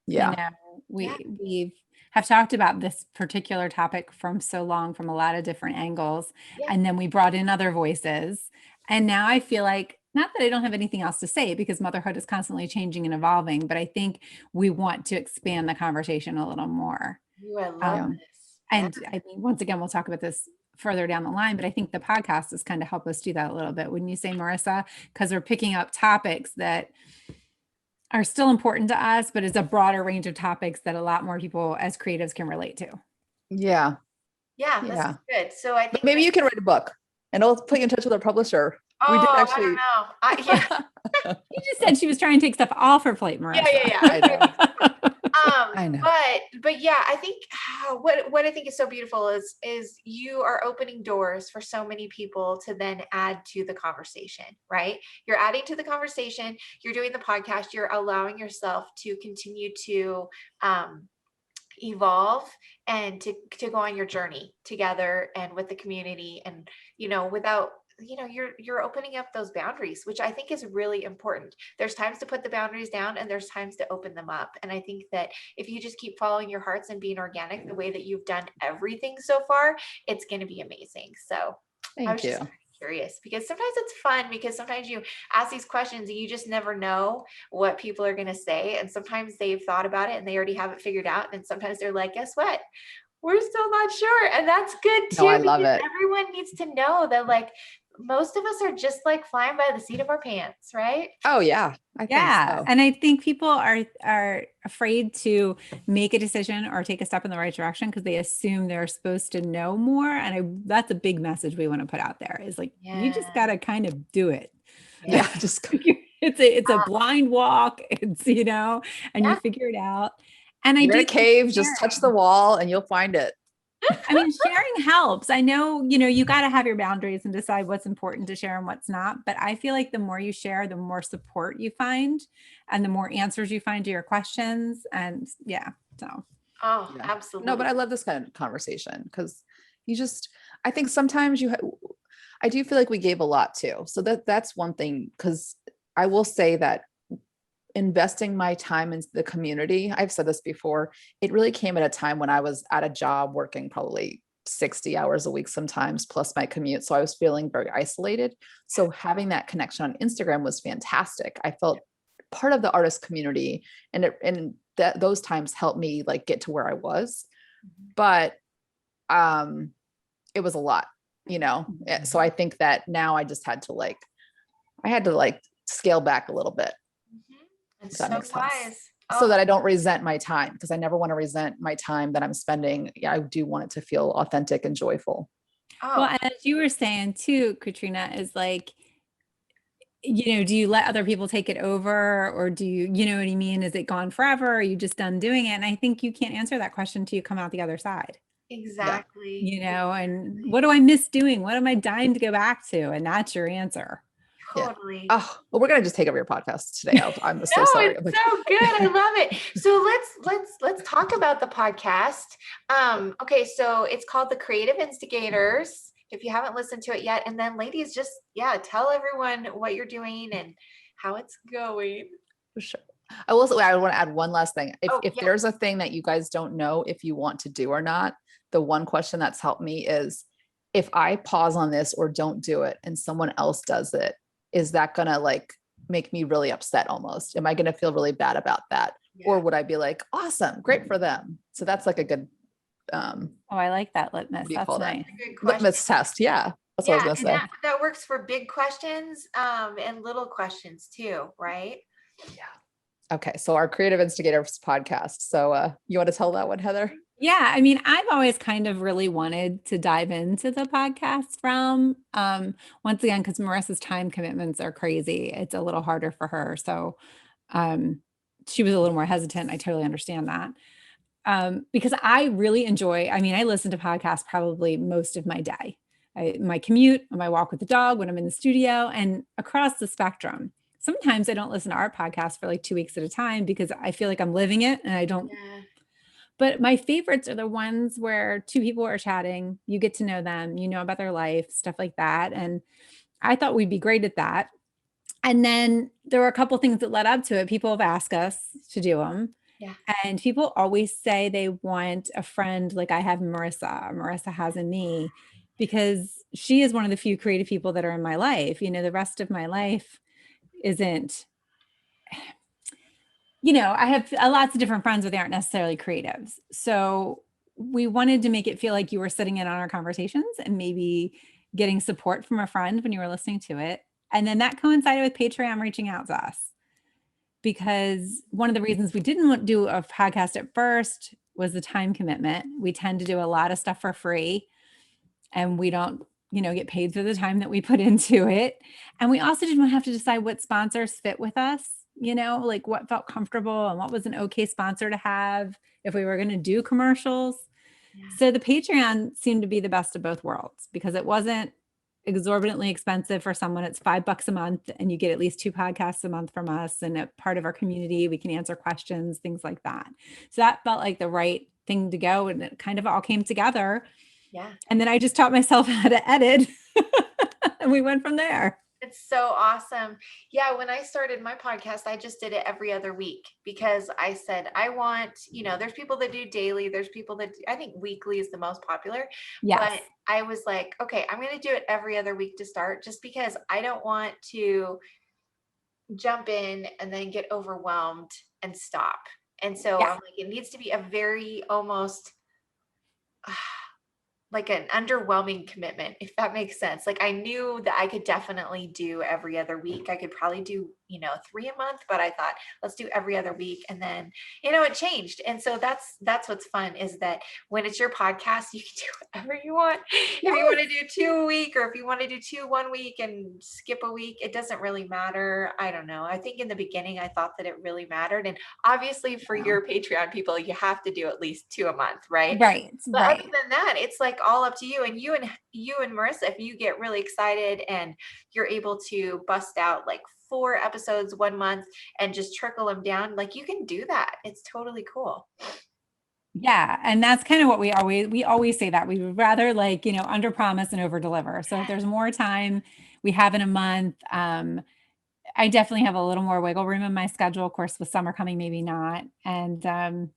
Yeah. We have talked about this particular topic from so long, from a lot of different angles. Yeah. And then we brought in other voices. And now I feel like, not that I don't have anything else to say, because motherhood is constantly changing and evolving, but I think we want to expand the conversation a little more. Ooh, I love this. And I mean, once again, we'll talk about this further down the line, but I think the podcast has kind of helped us do that a little bit. Wouldn't you say, Marissa? Because we're picking up topics that are still important to us, but it's a broader range of topics that a lot more people as creatives can relate to. Yeah. Yeah, that's good. So I think maybe you can write a book and I'll put you in touch with our publisher. Oh, we did actually. I don't know. You just said she was trying to take stuff off her plate, Marissa. Yeah. I know. But yeah, I think what I think is so beautiful is you are opening doors for so many people to then add to the conversation, right? You're adding to the conversation, you're doing the podcast, you're allowing yourself to continue to evolve and to go on your journey together and with the community, and without you're opening up those boundaries, which I think is really important. There's times to put the boundaries down and there's times to open them up. And I think that if you just keep following your hearts and being organic the way that you've done everything so far, it's going to be amazing. So I was just curious, because sometimes it's fun, because sometimes you ask these questions and you just never know what people are going to say. And sometimes they've thought about it and they already have it figured out. And sometimes they're like, guess what? We're still not sure. And that's good too. No, I love it. Everyone needs to know that, like, most of us are just like flying by the seat of our pants, right? Oh yeah. I think so. And I think people are afraid to make a decision or take a step in the right direction because they assume they're supposed to know more. And that's a big message we want to put out there, is like, you just got to kind of do it. Yeah. Just it's a blind walk. It's, and you figure it out. And you're in a cave, just touch the wall and you'll find it. I mean, sharing helps. I know, you got to have your boundaries and decide what's important to share and what's not. But I feel like the more you share, the more support you find and the more answers you find to your questions. And absolutely. No, but I love this kind of conversation, because I think sometimes I do feel like we gave a lot too. So that's one thing, because I will say that investing my time into the community, I've said this before, it really came at a time when I was at a job working probably 60 hours a week sometimes, plus my commute. So I was feeling very isolated. So having that connection on Instagram was fantastic. I felt part of the artist community, and those times helped me like get to where I was. But it was a lot, So I think that now I just had to scale back a little bit. It's that so makes wise. sense. So that I don't resent my time, because I never want to resent my time that I'm spending. Yeah, I do want it to feel authentic and joyful. Well, as you were saying too, Katrina, is like, do you let other people take it over, or do you know what I mean? Is it gone forever? Or are you just done doing it? And I think you can't answer that question until you come out the other side. Exactly. And what do I miss doing? What am I dying to go back to? And that's your answer. Yeah. Totally. Oh, well, we're gonna just take over your podcast today. I'm so No, sorry. it's so good. I love it. So let's talk about the podcast. Okay, so it's called The Creative Instigators. If you haven't listened to it yet, and then ladies, just tell everyone what you're doing and how it's going. For sure. I want to add one last thing. If Yeah. there's a thing that you guys don't know if you want to do or not, the one question that's helped me is, if I pause on this or don't do it and someone else does it, is that gonna like make me really upset almost? Am I gonna feel really bad about that? Yeah. Or would I be like, awesome, great for them? So that's like a good I like that litmus. what do you That's call that? nice. Good question. Litmus test. Yeah. That's what I was gonna say. That works for big questions and little questions too, right? Yeah. Okay. So our Creative Instigators podcast. So you want to tell that one, Heather? Yeah, I mean, I've always kind of really wanted to dive into the podcast from, once again, because Marissa's time commitments are crazy. It's a little harder for her. So she was a little more hesitant. I totally understand that. Because I really enjoy, I mean, I listen to podcasts probably most of my day. My commute, on my walk with the dog, when I'm in the studio, and across the spectrum. Sometimes I don't listen to our podcast for like 2 weeks at a time because I feel like I'm living it and I don't. Yeah. But my favorites are the ones where two people are chatting, you get to know them, you know about their life, stuff like that. And I thought we'd be great at that. And then there were a couple things that led up to it. People have asked us to do them. Yeah. And people always say they want a friend like I have Marissa, Marissa has in me, because she is one of the few creative people that are in my life. The rest of my life isn't, I have lots of different friends, but they aren't necessarily creatives. So we wanted to make it feel like you were sitting in on our conversations and maybe getting support from a friend when you were listening to it. And then that coincided with Patreon reaching out to us, because one of the reasons we didn't do a podcast at first was the time commitment. We tend to do a lot of stuff for free and we don't, get paid for the time that we put into it. And we also didn't have to decide what sponsors fit with us, like what felt comfortable and what was an okay sponsor to have if we were going to do commercials. Yeah. So the Patreon seemed to be the best of both worlds because it wasn't exorbitantly expensive for someone. It's $5 a month and you get at least 2 podcasts a month from us and a part of our community. We can answer questions, things like that. So that felt like the right thing to go. And it kind of all came together. Yeah. And then I just taught myself how to edit and we went from there. It's so awesome. Yeah. When I started my podcast, I just did it every other week because I said, I want, there's people that do daily. There's people that I think weekly is the most popular. Yes. But I was like, okay, I'm going to do it every other week to start just because I don't want to jump in and then get overwhelmed and stop. And so I'm like, it needs to be a very almost like an underwhelming commitment, if that makes sense. Like I knew that I could definitely do every other week. I could probably do, 3 a month, but I thought let's do every other week. And then, it changed. And so that's what's fun is that when it's your podcast, you can do whatever you want. Yes. If you want to do 2 a week, or if you want to do 2 1 week and skip a week, it doesn't really matter. I don't know. I think in the beginning, I thought that it really mattered. And obviously for your Patreon people, you have to do at least 2 a month, right? Right. But other than that, it's like all up to you. And you and Marissa, if you get really excited and you're able to bust out like 4 episodes 1 month and just trickle them down, like you can do that. It's totally cool. Yeah. And that's kind of what we always say, that we would rather like, under promise and over deliver. So if there's more time we have in a month, I definitely have a little more wiggle room in my schedule. Of course, with summer coming, maybe not. And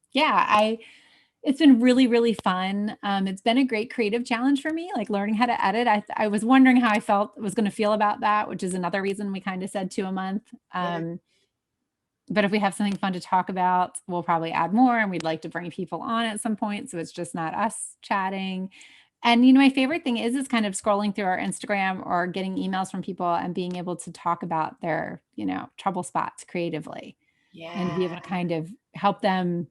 it's been really, really fun. It's been a great creative challenge for me, like learning how to edit. I was wondering how I was going to feel about that, which is another reason we kind of said 2 a month. But if we have something fun to talk about, we'll probably add more, and we'd like to bring people on at some point. So it's just not us chatting. And, my favorite thing is kind of scrolling through our Instagram or getting emails from people and being able to talk about their, trouble spots creatively. Yeah. And be able to kind of help them,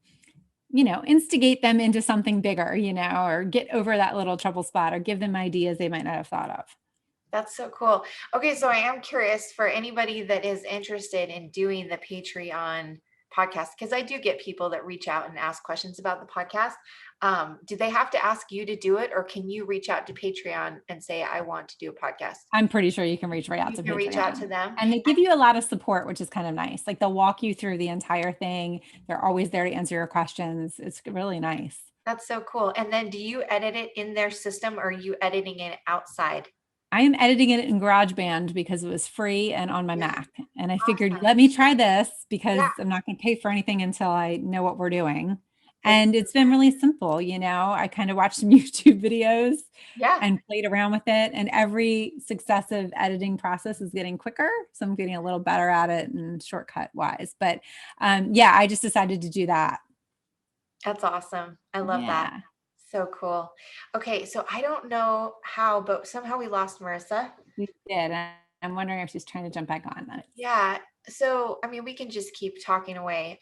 instigate them into something bigger, or get over that little trouble spot or give them ideas they might not have thought of. That's so cool. Okay. So I am curious for anybody that is interested in doing the Patreon podcast, because I do get people that reach out and ask questions about the podcast. Do they have to ask you to do it, or can you reach out to Patreon and say, I want to do a podcast? I'm pretty sure you can reach right out You to can Patreon. reach out to them. And they give you a lot of support, which is kind of nice. Like they'll walk you through the entire thing. They're always there to answer your questions. It's really nice. That's so cool. And then do you edit it in their system, or are you editing it outside? I am editing it in GarageBand because it was free and on my Mac. And I figured, Awesome. let me try this because Yeah. I'm not going to pay for anything until I know what we're doing. And it's been really simple. You know, I kind of watched some YouTube videos and played around with it. And every successive editing process is getting quicker. So I'm getting a little better at it and shortcut wise. But yeah, I just decided to do that. That's awesome. I love that. So cool. Okay. So I don't know how, but somehow we lost Marissa. We did. I'm wondering if she's trying to jump back on. Yeah. So, I mean, we can just keep talking away.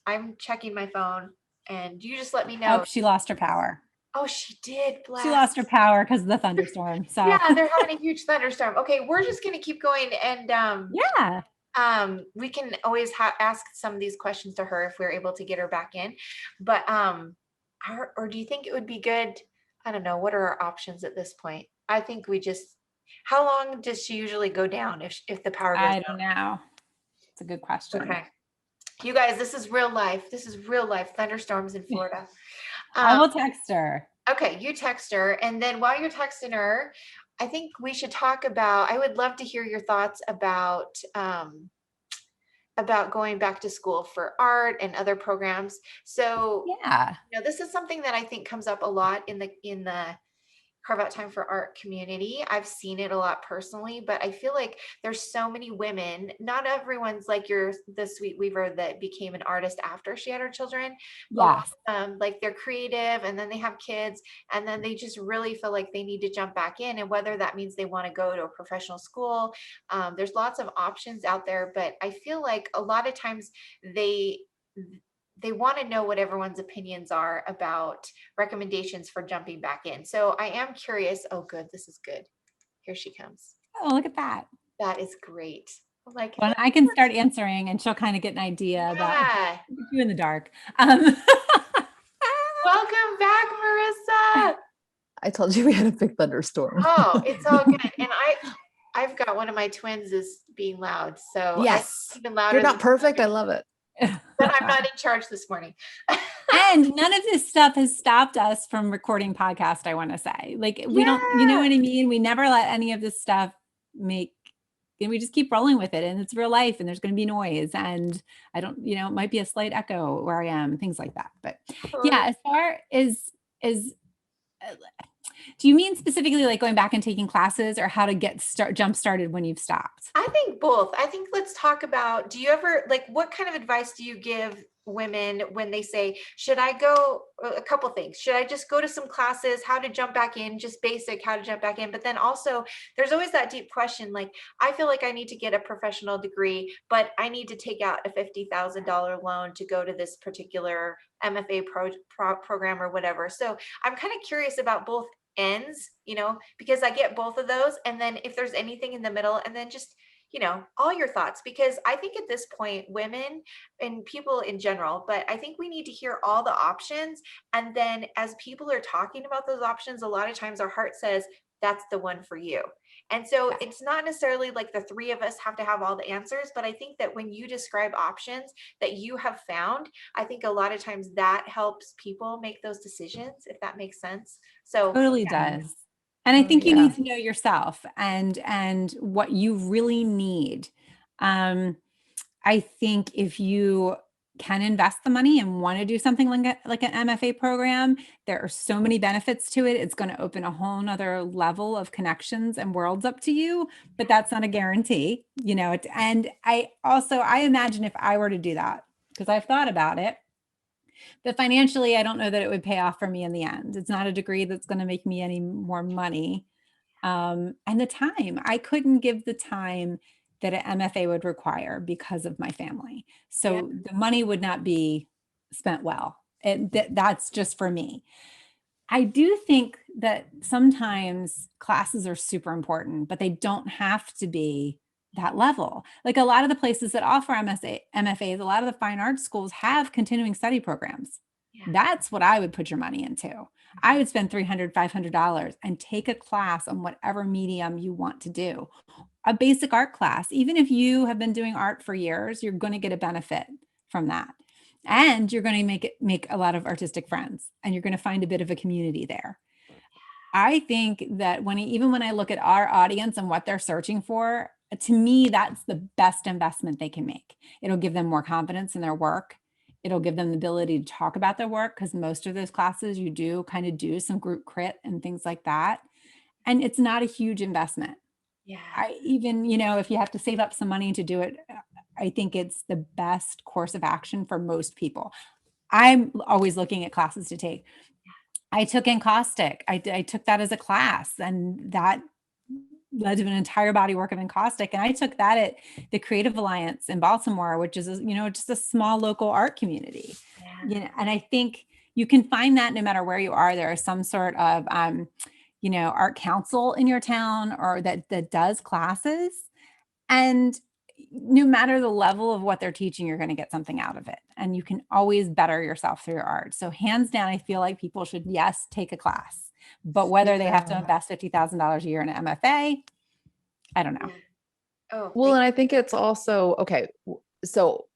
I'm checking my phone, and you just let me know. Oh, she lost her power. Oh, she did. Blast. She lost her power because of the thunderstorm. So yeah, they're having a huge thunderstorm. Okay. We're just going to keep going. And, we can always ask some of these questions to her if we're able to get her back in, but, or do you think it would be good? I don't know. What are our options at this point? I think how long does she usually go down if the power goes down? I don't know. It's a good question. Okay. You guys, this is real life. This is real life thunderstorms in Florida. I will text her. Okay. You text her. And then while you're texting her, I think we should talk I would love to hear your thoughts about going back to school for art and other programs. So this is something that I think comes up a lot in the Carve Out Time for Art community. I've seen it a lot personally, but I feel like there's so many women, not everyone's like the sweet weaver that became an artist after she had her children. Yes. Like they're creative and then they have kids and then they just really feel like they need to jump back in. And whether that means they want to go to a professional school, there's lots of options out there, but I feel like a lot of times they want to know what everyone's opinions are about recommendations for jumping back in. So I am curious. Oh, good. This is good. Here she comes. Oh, look at that. That is great. Like, well, I can start answering and she'll kind of get an idea about you in the dark. Welcome back, Marissa. I told you we had a big thunderstorm. Oh, it's all good. And I've got one of my twins is being loud. So yes, even louder. You're not perfect. I love it. But I'm not in charge this morning. And none of this stuff has stopped us from recording podcast, I want to say. Like we don't, you know what I mean? We never let any of this stuff and we just keep rolling with it, and it's real life and there's going to be noise and I don't, it might be a slight echo where I am, things like that. But yeah, as far as do you mean specifically like going back and taking classes or how to jump started when you've stopped? I think both. I think let's talk about, do you ever, like, what kind of advice do you give women when they say, should I go, a couple things, should I just go to some classes, how to jump back in, just basic, how to jump back in. But then also there's always that deep question. Like, I feel like I need to get a professional degree, but I need to take out a $50,000 loan to go to this particular MFA program or whatever. So I'm kind of curious about both ends, because I get both of those. And then if there's anything in the middle, and then just, all your thoughts, because I think at this point, women and people in general, but I think we need to hear all the options. And then as people are talking about those options, a lot of times our heart says, that's the one for you. And so it's not necessarily like the three of us have to have all the answers, but I think that when you describe options that you have found, I think a lot of times that helps people make those decisions, if that makes sense. So totally does. And I think you need to know yourself and what you really need. I think if you can invest the money and want to do something like an MFA program, there are so many benefits to it. It's going to open a whole nother level of connections and worlds up to you, but that's not a guarantee, and I imagine if I were to do that, because I've thought about it, but financially, I don't know that it would pay off for me in the end. It's not a degree that's going to make me any more money. And the time, I couldn't give the time that an MFA would require because of my family. So the money would not be spent well. That's just for me. I do think that sometimes classes are super important, but they don't have to be that level. Like a lot of the places that offer MFAs, a lot of the fine arts schools have continuing study programs. Yeah. That's what I would put your money into. I would spend $300, $500 and take a class on whatever medium you want to do. A basic art class, even if you have been doing art for years, you're going to get a benefit from that. And you're going to make a lot of artistic friends, and you're going to find a bit of a community there. I think that even when I look at our audience and what they're searching for, to me, that's the best investment they can make. It'll give them more confidence in their work. It'll give them the ability to talk about their work, because most of those classes you do kind of do some group crit and things like that. And it's not a huge investment. Yeah. Even, if you have to save up some money to do it, I think it's the best course of action for most people. I'm always looking at classes to take. I took encaustic. I took that as a class, and that led to an entire body work of encaustic. And I took that at the Creative Alliance in Baltimore, which is, just a small local art community. Yeah. And I think you can find that no matter where you are. There is some sort of, art council in your town or that does classes. And no matter the level of what they're teaching, you're going to get something out of it. And you can always better yourself through your art. So hands down, I feel like people should, yes, take a class, but whether they have to invest $50,000 a year in an MFA, I don't know. Yeah. Oh, Well, and I think it's also, okay, so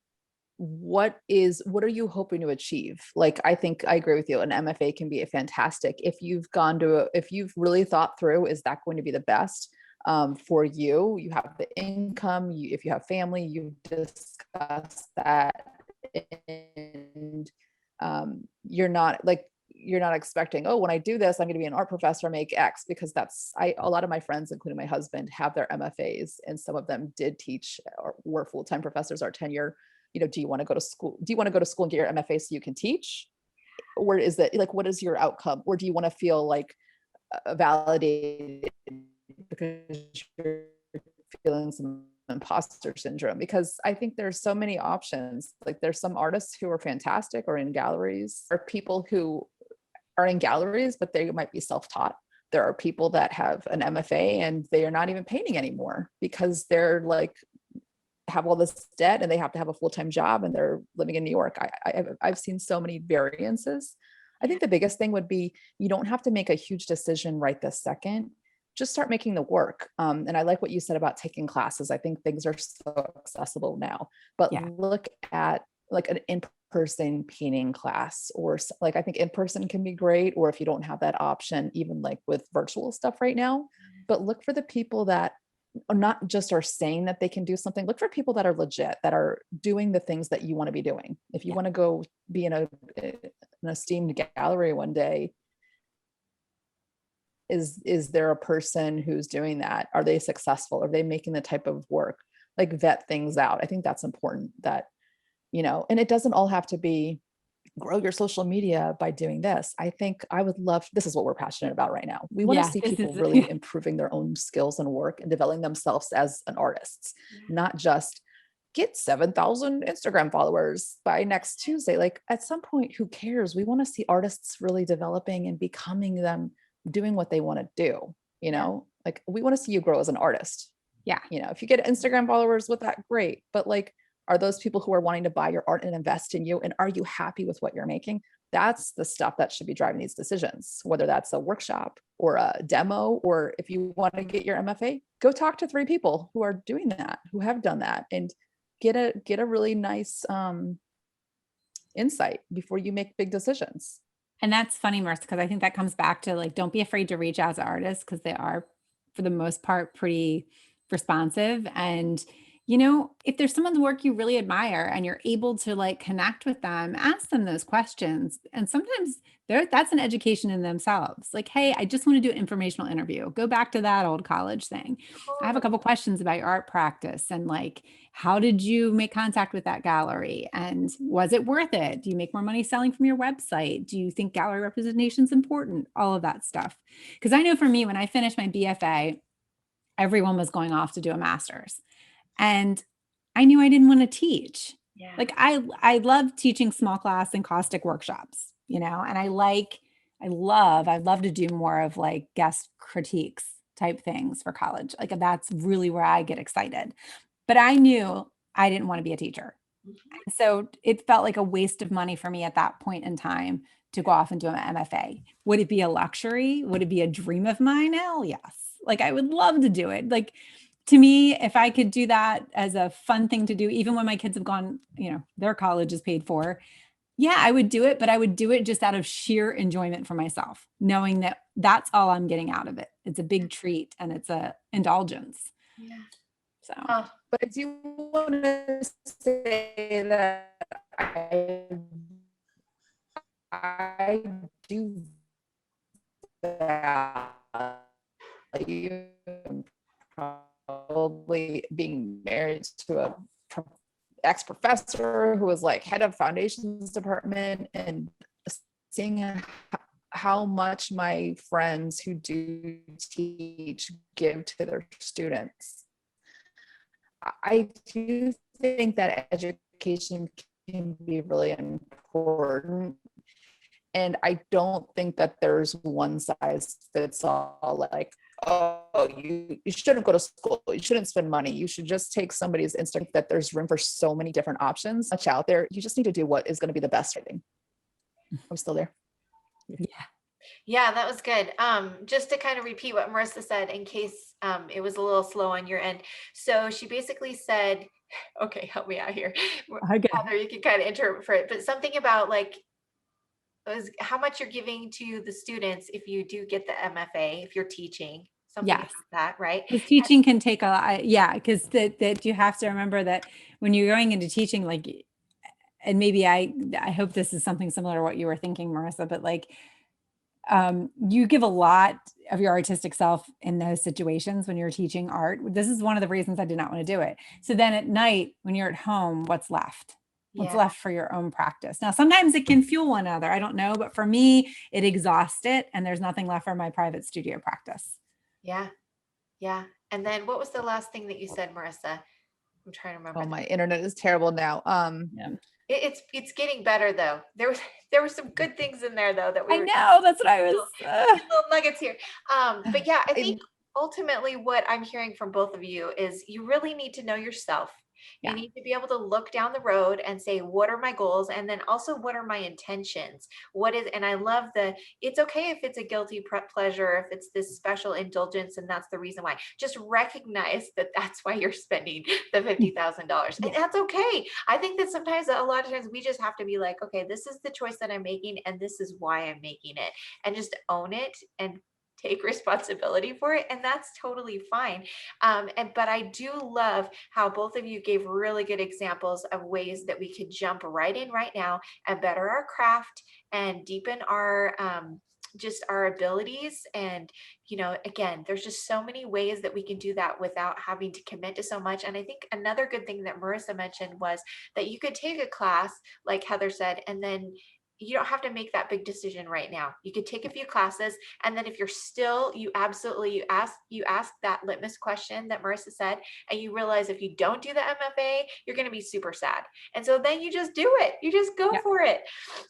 what are you hoping to achieve? Like, I think I agree with you. An MFA can be a fantastic, if you've really thought through, is that going to be the best for you? You have the income, if you have family, you discuss that, and you're not expecting, oh, when I do this, I'm going to be an art professor, make X, because a lot of my friends, including my husband, have their MFAs, and some of them did teach or were full-time professors or tenure. Do you want to go to school? Do you want to go to school and get your MFA so you can teach? Or is that like, what is your outcome? Or do you want to feel like validated because you're feeling some imposter syndrome? Because I think there's so many options. Like, there's some artists who are fantastic or in galleries, or people who are in galleries, but they might be self-taught. There are people that have an MFA and they are not even painting anymore because they're like, have all this debt and they have to have a full-time job and they're living in New York. I've seen so many variances. I think the biggest thing would be, you don't have to make a huge decision right this second. Just start making the work. And I like what you said about taking classes. I think things are so accessible now, but look at like an in-person painting class, or like, I think in-person can be great. Or if you don't have that option, even like with virtual stuff right now, but look for the people that not just are saying that they can do something. Look for people that are legit, that are doing the things that you want to be doing. If you want to go be in an esteemed gallery one day, is there a person who's doing that? Are they successful? Are they making the type of work? Like, vet things out. I think that's important, that, and it doesn't all have to be grow your social media by doing this. I think I would love, this is what we're passionate about right now. We want to see people really improving their own skills and work and developing themselves as an artist, not just get 7,000 Instagram followers by next Tuesday. Like, at some point, who cares? We want to see artists really developing and becoming them, doing what they want to do. Like, we want to see you grow as an artist. Yeah. If you get Instagram followers with that, great. But like, are those people who are wanting to buy your art and invest in you? And are you happy with what you're making? That's the stuff that should be driving these decisions, whether that's a workshop or a demo, or if you want to get your MFA, go talk to 3 people who are doing that, who have done that, and get a really nice insight before you make big decisions. And that's funny, Marissa, because I think that comes back to like, don't be afraid to reach out to artists, because they are, for the most part, pretty responsive. And if there's someone's work you really admire and you're able to like connect with them, ask them those questions. And sometimes that's an education in themselves. Like, hey, I just want to do an informational interview. Go back to that old college thing. I have a couple questions about your art practice, and like, how did you make contact with that gallery? And was it worth it? Do you make more money selling from your website? Do you think gallery representation is important? All of that stuff. Because I know for me, when I finished my BFA, everyone was going off to do a master's. And I knew I didn't want to teach. Yeah. Like, I love teaching small class and caustic workshops, and I'd love to do more of like guest critiques type things for college. Like that's really where I get excited. But I knew I didn't want to be a teacher. So it felt like a waste of money for me at that point in time to go off and do an MFA. Would it be a luxury? Would it be a dream of mine? Hell yes. Like I would love to do it. Like to me, if I could do that as a fun thing to do, even when my kids have gone, their college is paid for, yeah, I would do it, but I would do it just out of sheer enjoyment for myself, knowing that that's all I'm getting out of it. It's a big treat and it's a indulgence. Yeah. So, but I do want to say that I do value probably being married to a ex-professor who was like head of foundations department, and seeing how much my friends who do teach give to their students. I do think that education can be really important. And I don't think that there's one size fits all, like, oh, you shouldn't go to school. You shouldn't spend money. You should just take somebody's instinct that there's room for so many different options much out there. You just need to do what is going to be the best thing. I'm still there. Yeah, that was good. Just to kind of repeat what Marissa said in case it was a little slow on your end. So she basically said, okay, help me out here. Okay. Heather, you can kind of interpret, but something about like how much you're giving to the students if you do get the MFA, if you're teaching. Something like that, right? Because teaching can take a lot. Yeah, because that you have to remember that when you're going into teaching, like, and maybe I hope this is something similar to what you were thinking, Marissa, but like, you give a lot of your artistic self in those situations when you're teaching art. This is one of the reasons I did not want to do it. So then at night, when you're at home, what's left? What's left for your own practice? Now, sometimes it can fuel one another. I don't know, but for me, it exhausts it, and there's nothing left for my private studio practice. Yeah. Yeah. And then what was the last thing that you said, Marissa? I'm trying to remember. Oh, my internet is terrible now. It's getting better though. There were some good things in there though that we know that's what I was little nuggets here. But yeah, I think ultimately what I'm hearing from both of you is you really need to know yourself. You need to be able to look down the road and say, what are my goals? And then also, what are my intentions? And I love it's okay if it's a guilty pleasure, if it's this special indulgence, and that's the reason why. Just recognize that that's why you're spending the $50,000. And that's okay. I think that sometimes, a lot of times we just have to be like, okay, this is the choice that I'm making, and this is why I'm making it, and just own it and take responsibility for it, and that's totally fine. But I do love how both of you gave really good examples of ways that we could jump right in right now and better our craft and deepen our just our abilities. And again, there's just so many ways that we can do that without having to commit to so much. And I think another good thing that Marissa mentioned was that you could take a class, like Heather said, and then you don't have to make that big decision right now. You could take a few classes, and then if you're still, you ask that litmus question that Marissa said, and you realize if you don't do the MFA, you're going to be super sad. And so then you just do it. You just go for it,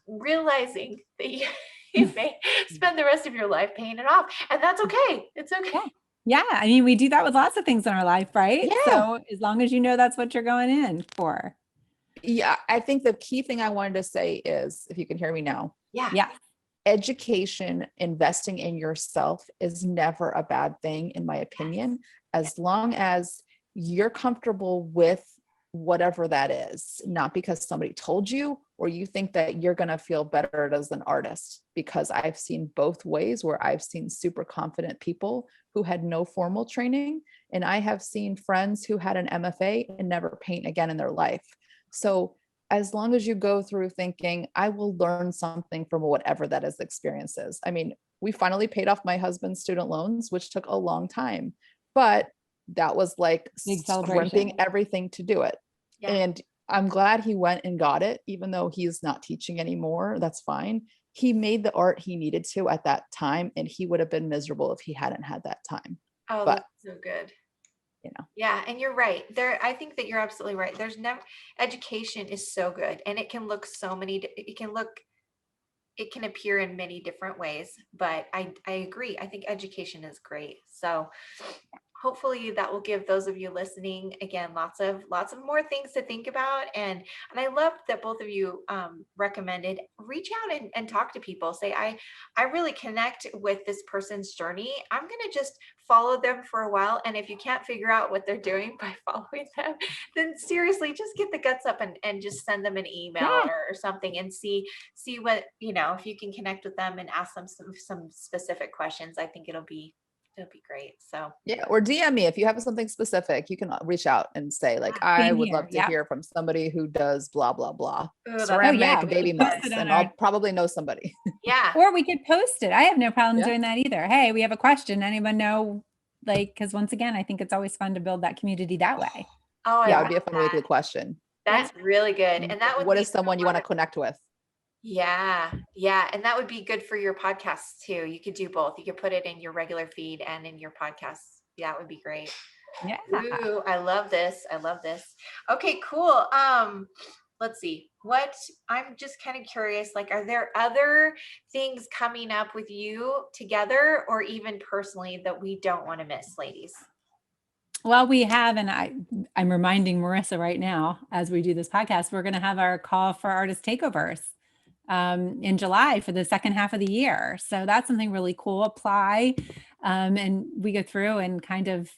realizing that you may spend the rest of your life paying it off, and that's okay. It's okay. Yeah. I mean, we do that with lots of things in our life, right? Yeah. So as long as you know that's what you're going in for. Yeah, I think the key thing I wanted to say is, if you can hear me now. Yeah. Education, investing in yourself is never a bad thing, in my opinion, as long as you're comfortable with whatever that is, not because somebody told you or you think that you're going to feel better as an artist. Because I've seen both ways, where I've seen super confident people who had no formal training, and I have seen friends who had an MFA and never paint again in their life. So as long as you go through thinking, I will learn something from whatever that is experiences. I mean, we finally paid off my husband's student loans, which took a long time, but that was like scrimping everything to do it. Yeah. And I'm glad he went and got it, even though he's not teaching anymore. That's fine. He made the art he needed to at that time, and he would have been miserable if he hadn't had that time. Oh, that's so good. Yeah, and you're right there. I think that you're absolutely right. Education is so good, and it can look it can appear in many different ways, but I agree. I think education is great. So hopefully that will give those of you listening, again, lots of more things to think about. And I love that both of you recommended reach out and talk to people. Say, I really connect with this person's journey. I'm going to just follow them for a while. And if you can't figure out what they're doing by following them, then seriously, just get the guts up and just send them an email or something and see what, if you can connect with them and ask them some specific questions. I think it'll be great. So yeah, or DM me if you have something specific. You can reach out and say like, I would love to hear from somebody who does blah blah blah, ceramic baby mugs, and I'll probably know somebody. Yeah, or we could post it. I have no problem doing that either. Hey, we have a question. Anyone know? Like, because once again, I think it's always fun to build that community that way. Oh, yeah, it would be a fun weekly question. That's really good, and that would. What is someone you want to connect with? Yeah. And that would be good for your podcasts too. You could do both. You could put it in your regular feed and in your podcasts. Yeah, that would be great. Yeah. Ooh, I love this. Okay, cool. Let's see. I'm just kind of curious, like, are there other things coming up with you together or even personally that we don't want to miss, ladies? Well, we have, and I'm reminding Marissa right now, as we do this podcast, we're going to have our call for artist takeovers in July for the second half of the year. So that's something really cool. Apply and we go through and kind of,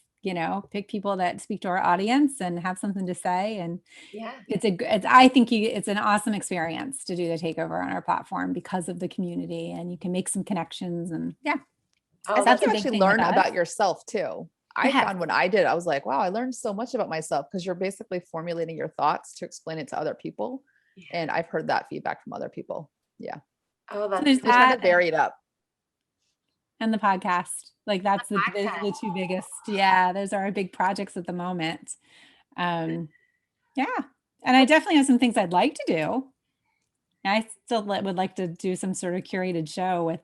pick people that speak to our audience and have something to say. And I think it's an awesome experience to do the takeover on our platform because of the community, and you can make some connections and I think you actually learn about yourself too. I found when I did, I was like, wow, I learned so much about myself because you're basically formulating your thoughts to explain it to other people. And I've heard that feedback from other people. Yeah. Oh, that's just trying to vary it up. And the podcast, like that's the two biggest. Yeah, those are our big projects at the moment. And I definitely have some things I'd like to do. I still would like to do some sort of curated show with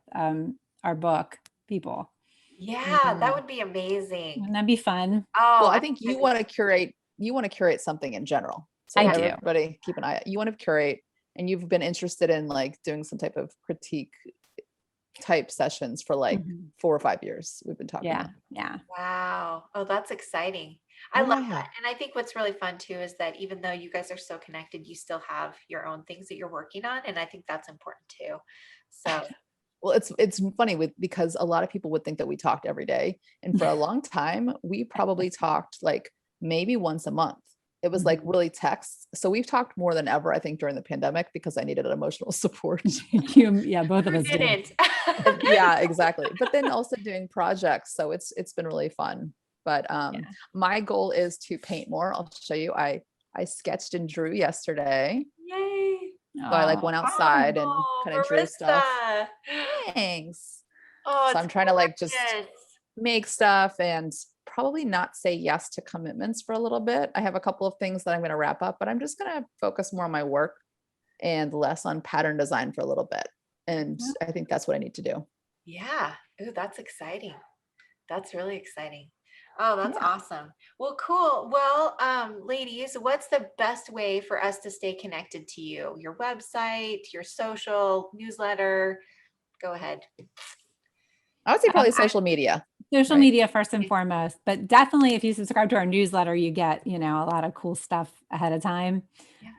our book people. Yeah, that would be amazing. Wouldn't that be fun? Oh, well, I think you want to curate something in general. So I everybody keep an eye out. You want to curate, and you've been interested in like doing some type of critique type sessions for like 4 or 5 years. We've been talking. Yeah. Wow. Oh, that's exciting. I love that. And I think what's really fun too is that even though you guys are so connected, you still have your own things that you're working on. And I think that's important too. So well, it's funny because a lot of people would think that we talked every day. And for a long time, we probably talked like maybe once a month. It was like really texts. So we've talked more than ever, I think, during the pandemic because I needed emotional support. Both of us did. Yeah, exactly. But then also doing projects. So it's been really fun. But my goal is to paint more. I'll show you. I sketched and drew yesterday. Yay. So I like went outside and kind of drew stuff. Thanks. Oh, so I'm trying to like just make stuff and probably not say yes to commitments for a little bit. I have a couple of things that I'm going to wrap up, but I'm just going to focus more on my work and less on pattern design for a little bit. And I think that's what I need to do. Yeah. Ooh, that's exciting. That's really exciting. Oh, that's awesome. Well, cool. Well, ladies, what's the best way for us to stay connected to you? Your website, your social, newsletter? Go ahead. I would say probably social media. Social media first and foremost, but definitely if you subscribe to our newsletter, you get, a lot of cool stuff ahead of time.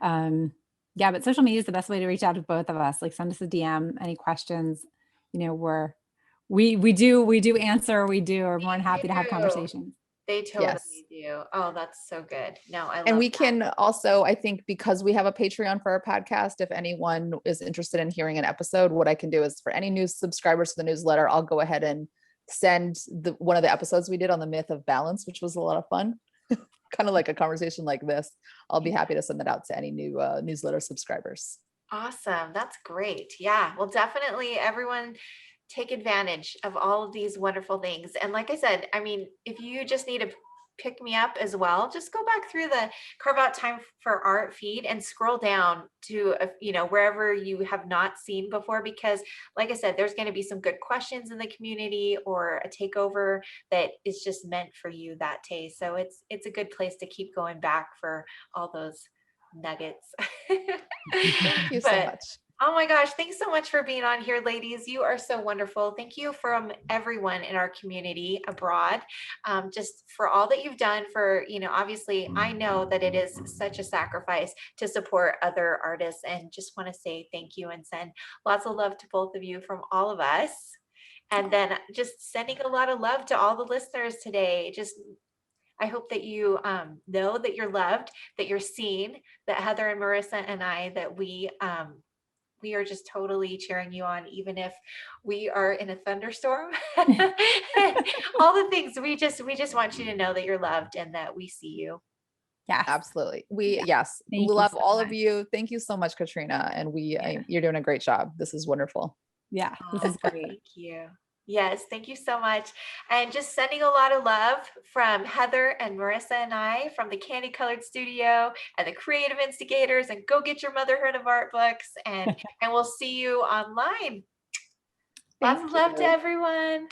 But social media is the best way to reach out to both of us. Like send us a DM, any questions, we do answer. We're more than happy to have conversations. They totally do. Oh, that's so good. No, I love and we can also, I think because we have a Patreon for our podcast, if anyone is interested in hearing an episode, what I can do is for any new subscribers to the newsletter, I'll go ahead and send one of the episodes we did on the myth of balance, which was a lot of fun. Kind of like a conversation like this. I'll be happy to send that out to any new newsletter subscribers. Awesome. That's great. Yeah. Well, definitely everyone take advantage of all of these wonderful things. And like I said, I mean, if you just need to pick me up as well, just go back through the Carve Out Time for Art feed and scroll down to, wherever you have not seen before, because like I said, there's going to be some good questions in the community or a takeover that is just meant for you that day. So it's a good place to keep going back for all those nuggets. Thank you so much. Oh my gosh, thanks so much for being on here, ladies. You are so wonderful. Thank you from everyone in our community abroad, just for all that you've done for, obviously, I know that it is such a sacrifice to support other artists, and just want to say thank you and send lots of love to both of you from all of us. And then just sending a lot of love to all the listeners today. I hope that you know that you're loved, that you're seen, that Heather and Marissa and I, that we are just totally cheering you on, even if we are in a thunderstorm. All the things, we just want you to know that you're loved and that we see you. Yes. Absolutely. Yeah. Yes, we Thank you love so all of much. you. Thank you so much, Katrina. And you're doing a great job. This is wonderful. Yeah, this is great. Thank you. Yes, thank you so much. And just sending a lot of love from Heather and Marissa and I from the Candy Colored Studio and the Creative Instigators, and go get your Motherhood of Art books, and we'll see you online. Lots of love to everyone.